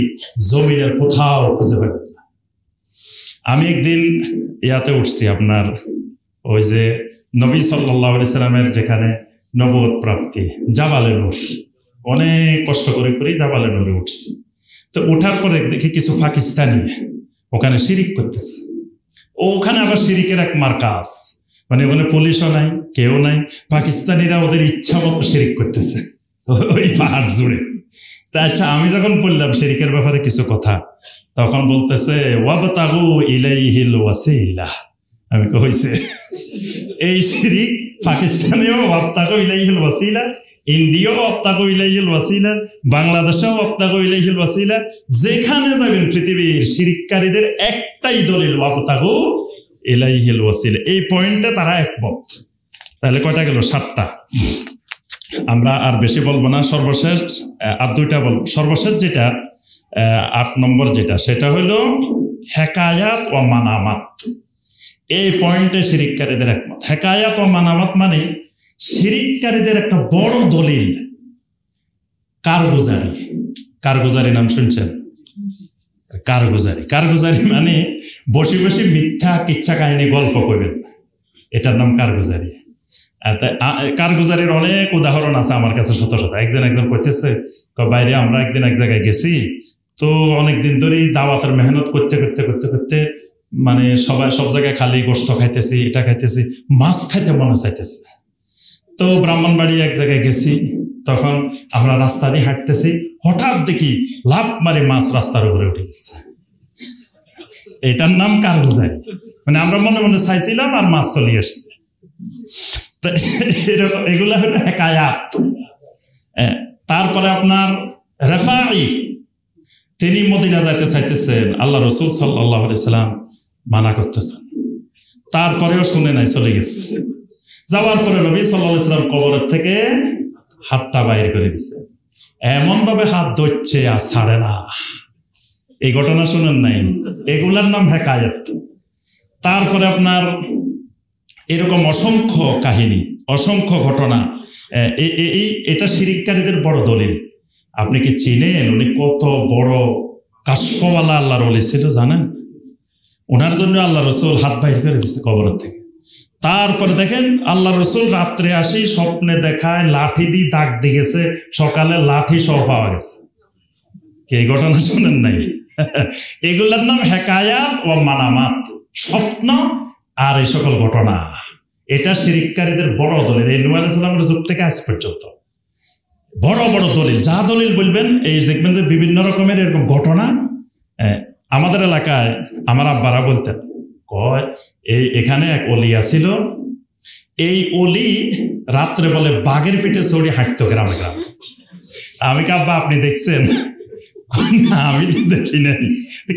জমিনের কোথাও খুঁজে পাবে না। আমি একদিন ইয়াতে উঠছি, আপনার ওই যে নবী সাল্লাল্লাহু আলাইহি সাল্লামের যেখানে নবুয়ত প্রাপ্তি, জাবালে নূর, অনেক কষ্ট করে জাবালে নূরে উঠছি। তো ওঠার পরে দেখি কিছু পাকিস্তানি ওখানে শিরিক করতেছে। ওখানে আবার শিরিকের এক মার্কাজ, মানে ওখানে পুলিশও নাই, কেউ নাই, পাকিস্তানিরা ওদের ইচ্ছা মতো শিরিক করতেছে ওই পাহাড় জুড়ে। তা আচ্ছা, আমি যখন বললাম শিরিকের ব্যাপারে কিছু কথা, তখন বলতেছে ওয়াবতাগু ইলাইহিল ওয়াসিলা। আমি কইছে এই শিরিক পাকিস্তানেও ওয়াবতাগু ইলাইহিল ওয়াসিলা, ইন্ডিয়াও ওয়াবতাগু ইলাইহিল ওয়াসিলা, বাংলাদেশেও ওয়াবতাগু ইলাইহিল ওয়াসিলা। যেখানে যাবেন পৃথিবীর শিরিককারীদের একটাই দলিল, ওয়াবতাগু ইলাইহিল ওয়াসিলা। এই পয়েন্টে তারা একমত। তাহলে কয়টা গেল? 7টা। আমরা আর বেশি বলবো না, সর্বশেষ আর 2টা বলবো। সর্বশেষ যেটা 8 নম্বর যেটা, সেটা হলো হেকায়াত ও মানামাত। এই পয়েন্টে শিরিককারীদের একমত। হেকায়াত ও মানামাত মানে শিরিককারীদের একটা বড় দলিল কারগুজারি। কারগুজারি নাম শুনছেন? কারগুজারি মানে বসে বসে মিথ্যা কিচ্ছা কাহিনী গল্প করবেন, এটার নাম কারগুজারি। কারগুজারির অনেক উদাহরণ আছে আমার কাছে, শত শত। একজন করতেছে, বাইরে আমরা একদিন এক জায়গায় গেছি, তো অনেকদিন ধরেই দাওয়াতের মেহনত করতে করতে করতে করতে মানে সব জায়গায় খালি গোশত খাইতেছি, এটা খাইতেছি, মাছ খাইতে মনে চাইতেছে। তো ব্রাহ্মণবাড়ি এক জায়গায় গেছি, তখন আমরা রাস্তা দিয়ে হাঁটতেছি, হঠাৎ দেখি লাফ মারি মাছ রাস্তার উপরে উঠে গেছে। এটার নাম কারগুজারি। মানে আমরা মনে মনে চাইছিলাম আর মাছ চলে আসছে। এরকম এগুলা হলো হেকায়াত। তারপরে আপনার রেফাই, তিনি মদিনা যাইতে চাইতেছেন, আল্লাহ রাসূল সাল্লাল্লাহু আলাইহি সাল্লাম মানা করতেছেন, তারপরেও শুনে নাই, চলে গেছে। যাওয়ার পরে নবী সাল্লাল্লাহু আলাইহি সাল্লাম কবরের থেকে হাতটা বাইর করে দিচ্ছে, এমন ভাবে হাত ধরছে আর ছাড়ে না। এই ঘটনা শুনেন নাই? এগুলার নাম হেকায়াত। তারপরে আপনার এরকম অসংখ্য কাহিনী, অসংখ্য ঘটনা। এটা শিরিককারীদের বড় দলিল। আপনি কি চিনেন উনি কত বড় কাশফওয়ালা আল্লাহর ওলি ছিল জানেন? ওনার জন্য আল্লাহ রাসূল হাত বাইর করে দিচ্ছে কবরের থেকে। তারপরে দেখেন আল্লাহ রাসূল রাত্রে আসি স্বপ্নে দেখায় লাঠি দিয়ে দাগ দিয়ে গেছে, সকালে লাঠি সহ পাওয়া গেছে। এই ঘটনা শুনেন নাই? এগুলার নাম হেকায়াত ও মানামাত, স্বপ্ন আর এই সকল ঘটনা। এটা শিরিককারীদের বড় দলিল, এই নূহ আলাইহিস সালামের যুগ থেকে আজ পর্যন্ত বড় বড় দলিল। যা দলিল বলবেন এই দেখবেন যে বিভিন্ন রকমের এরকম ঘটনা। আমাদের এলাকায় আমার আব্বারা বলতেন, কয় এখানে এক অলি ছিল, এই অলি রাত্রে বলে বাঘের পিঠে চড়ি হাঁটতো গ্রামে গ্রামে। আমি কি আব্বা আপনি দেখছেন? না, আমি তো দেখি নাই।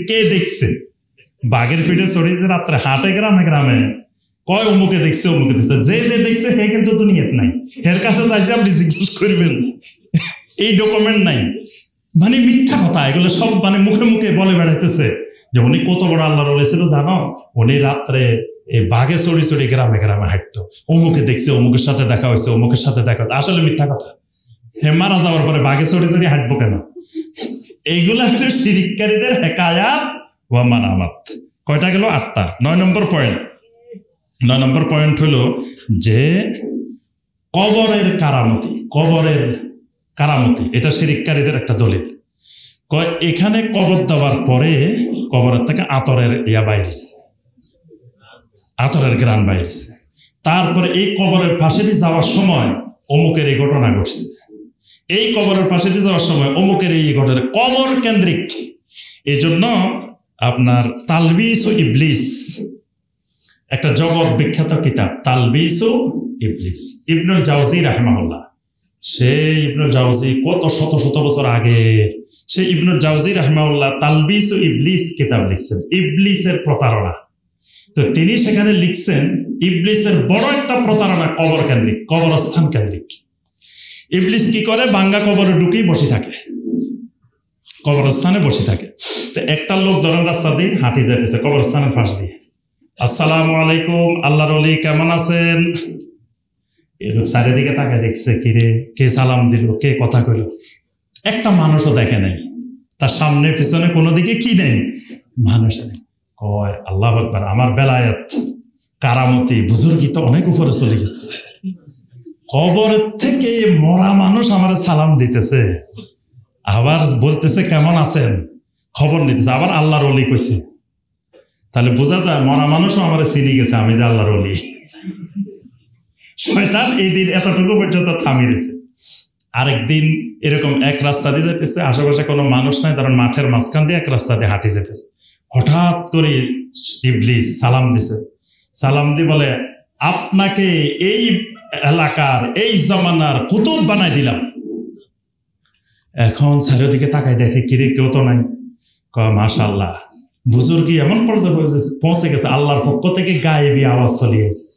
কে দেখছে? বাঘের পিঠে চড়ি যে রাত্রে হাঁটে গ্রামে গ্রামে? কয় অমুকে দেখছে, অমুকে দেখছে। যে যে দেখছে হে কিন্তু দুনিয়াত নাই, এর কাছে চাইছে আপনি জিজ্ঞেস করবেন, এই ডকুমেন্ট নাই। মানে মিথ্যা কথা এগুলো সব, মানে মুখে মুখে বলে বেড়াইতেছে যে উনি কত বড় আল্লাহর ওলি ছিল জানো, উনি রাত্রে এই বাঘে চড়ি চড়ি গ্রামে গ্রামে হাঁটতো, অমুকে দেখছে, অমুকের সাথে দেখা হয়েছে, অমুকের সাথে দেখা হয়েছে। আসলে মিথ্যা কথা। মারা যাওয়ার পরে বাঘে চড়ি চড়ি হাঁটবো কেন? এইগুলা হচ্ছে শিরিককারীদের হেকায়াত ওয়া মানামাত। কয়টা গেল? 8টা। 9 নম্বর পয়েন্ট হলো যে কবরের কারামতি এটা শিরিককারীদের একটা দলিল। এখানে কবর দেওয়ার পরে কবরের থেকে আতরের আতরের গ্রান বাইরেছে। তারপরে এই কবরের পাশে দিয়ে যাওয়ার সময় অমুকের এই ঘটনা ঘটছে, এই কবরের পাশে দিয়ে যাওয়ার সময় অমুকের এই ঘটনা, কবর কেন্দ্রিক। এই জন্য আপনার তালবিস ও ইবলিস একটা জগৎ বিখ্যাত কিতাব, তালবিস ও ইবলিস, ইবনুল জাওজি রাহিমাহুল্লাহ। সেই ইবনুল জাওজি কত শত শত বছর আগে সেই ইবনুল জাওজি রাহিমাহুল্লাহ তালবিস ও ইবলিস কিতাব লিখছেন, ইবলিসের প্রতারণা। তো তিনি সেখানে লিখছেন ইবলিসের বড় একটা প্রতারণা কবর কেন্দ্রিক, কবরস্থান কেন্দ্রিক। ইবলিস কি করে? ভাঙ্গা কবরে ঢুকেই বসে থাকে, কবরস্থানে বসে থাকে। তো একটা লোক ধরেন রাস্তা দিয়ে হাঁটি যেতেছে কবরস্থানের পাশ দিয়ে, আসসালামু আলাইকুম আল্লাহর ওলি কেমন আছেন? এই লোক চারিদিকে তাকে দেখছে, কিরে কে সালাম দিল, কে কথা কইল, একটা মানুষও দেখে নাই, তার সামনে পিছনে কোনো দিকে কি নেই, মানুষ নেই। কয় আল্লাহু আকবার, আমার বেলায়েত কারামতি বুজুর্গি তো অনেক উপরে চলে গেছে, কবরের থেকে মরা মানুষ আমার সালাম দিতেছে, আবার বলতেছে কেমন আছেন, খবর নিতেছে, আবার আল্লাহর ওলি কইছে। তাহলে বোঝা যায় মরা মানুষও আমার চিনি গেছে আমি যে আল্লাহর ওলি। শয়তান এই দিন এতটুকু পর্যন্ত থামিয়ে দিয়েছে। আরেকদিন এরকম এক রাস্তা দিয়ে যেতেছে, আশেপাশে কোনো মানুষ নাই, কারণ মাঠের মাঝখান দিয়ে এক রাস্তা দিয়ে হাঁটি যেতেছে। হঠাৎ করে ইবলিস সালাম দিছে, সালাম দিয়ে বলে আপনাকে এই এলাকার এই জমানার কুতুব বানাই দিলাম। এখন চারিদিকে তাকাই দেখে কিরে কেউ তো নাই। মাশাআল্লাহ, বুজুর্গি এমন পর্যায়ে পৌঁছে গেছে, আল্লাহর পক্ষ থেকে গায়েবী আওয়াজ চলে গেছে।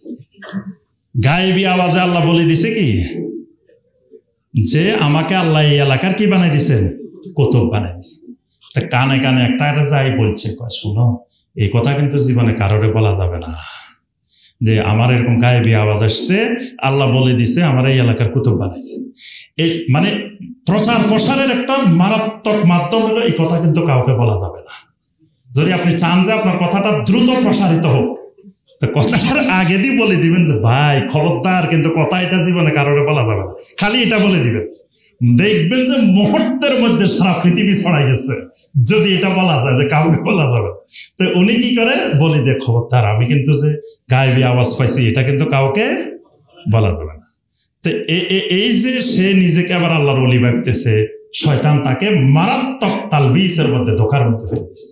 গায়েবী আওয়াজে আল্লাহ বলে দিছে কি যে আমাকে আল্লাহ এই এলাকার কি বানাই দিছেন? কুতুব বানাই দিছেন। তা কানে কানে একটা যাই বলছে, শুনো এই কথা কিন্তু জীবনে কারোরে বলা যাবে না, যে আমার এরকম গায়েবী আওয়াজ আসছে, আল্লাহ বলে দিছে আমার এই এলাকার কুতুব বানাইছে। এই মানে প্রচার প্রসারের একটা মারাত্মক মাধ্যম হলো এই কথা কিন্তু কাউকে বলা যাবে না। যদি আপনি চান যে আপনার কথাটা দ্রুত প্রসারিত হোক, তো কথাটার আগে দিয়ে বলে দিবেন যে ভাই খবরদার, কিন্তু কথা এটা জীবনে কারোরে বলা যাবে না, খালি এটা বলে দিবেন। দেখবেন যে মুহূর্তের মধ্যে সারা পৃথিবী ছড়াই গেছে যদি এটা বলা যায় যে কাউকে বলা যাবে। তো উনি কি করে বলি দে খবরদার, আমি কিন্তু যে গায়েবী আওয়াজ পাইছি এটা কিন্তু কাউকে বলা যাবে না। তো এই যে সে নিজেকে আবার আল্লাহর ওলি ভাবতেছে, শয়তান তাকে মারাত্মক তালবিসের মধ্যে ধোঁকার মধ্যে ফেলেছে।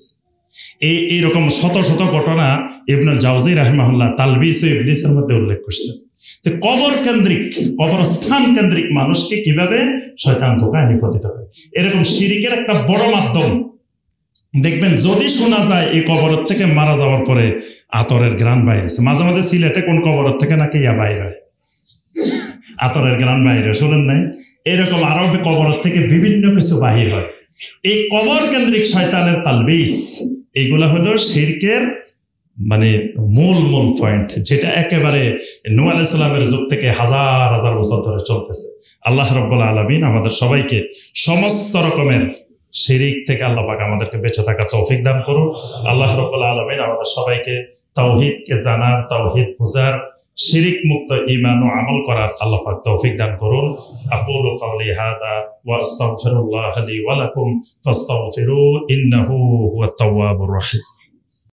এইরকম শত শত ঘটনা ইবনুল জাওজি রাহিমাহুল্লাহ তালবিস ও ইবলিসের মধ্যে উল্লেখ করছেন। যে কবর কেন্দ্রিক, কবরস্থান কেন্দ্রিক মানুষকে কিভাবে শয়তান ধোঁকায় নিপতিত করে। এরকম শিরিকের একটা বড় মাধ্যম দেখবেন, যদি শোনা যায় এই কবরের থেকে মারা যাওয়ার পরে আতরের গ্রান বাইরে, মাঝে মাঝে সিলেটে কোন কবরের থেকে নাকি বাইরে হয়, আতরের গ্রান বাইরে, শোনেন নাই? এরকম আরো কবরের থেকে বিভিন্ন কিছু বাহির হয়। এই কবর কেন্দ্রিক শয়তানের তালবিস, এইগুলা হলো শিরকের মানে মূল পয়েন্ট, যেটা একেবারে নূহ আলাইহিস সালামের যুগ থেকে হাজার হাজার বছর ধরে চলতেছে। আল্লাহ রাব্বুল আলামিন আমাদের সবাইকে সমস্ত রকমের শিরিক থেকে আল্লাহ পাক আমাদেরকে বেঁচে থাকা তৌফিক দান করুন। আল্লাহ রাব্বুল আলামিন আমাদের সবাইকে তাওহীদকে জানার, তাওহীদ বুঝার, শিরিক মুক্ত ঈমান ও আমল করার আল্লাহ পাক তৌফিক দান করুন। আকুলু কাওলি হাযা ওয়া আস্তাগফিরুল্লাহ লি ওয়া লাকুম ফাস্তাগফিরু ইন্নাহু হুয়াত তাওয়াবুর রহিম।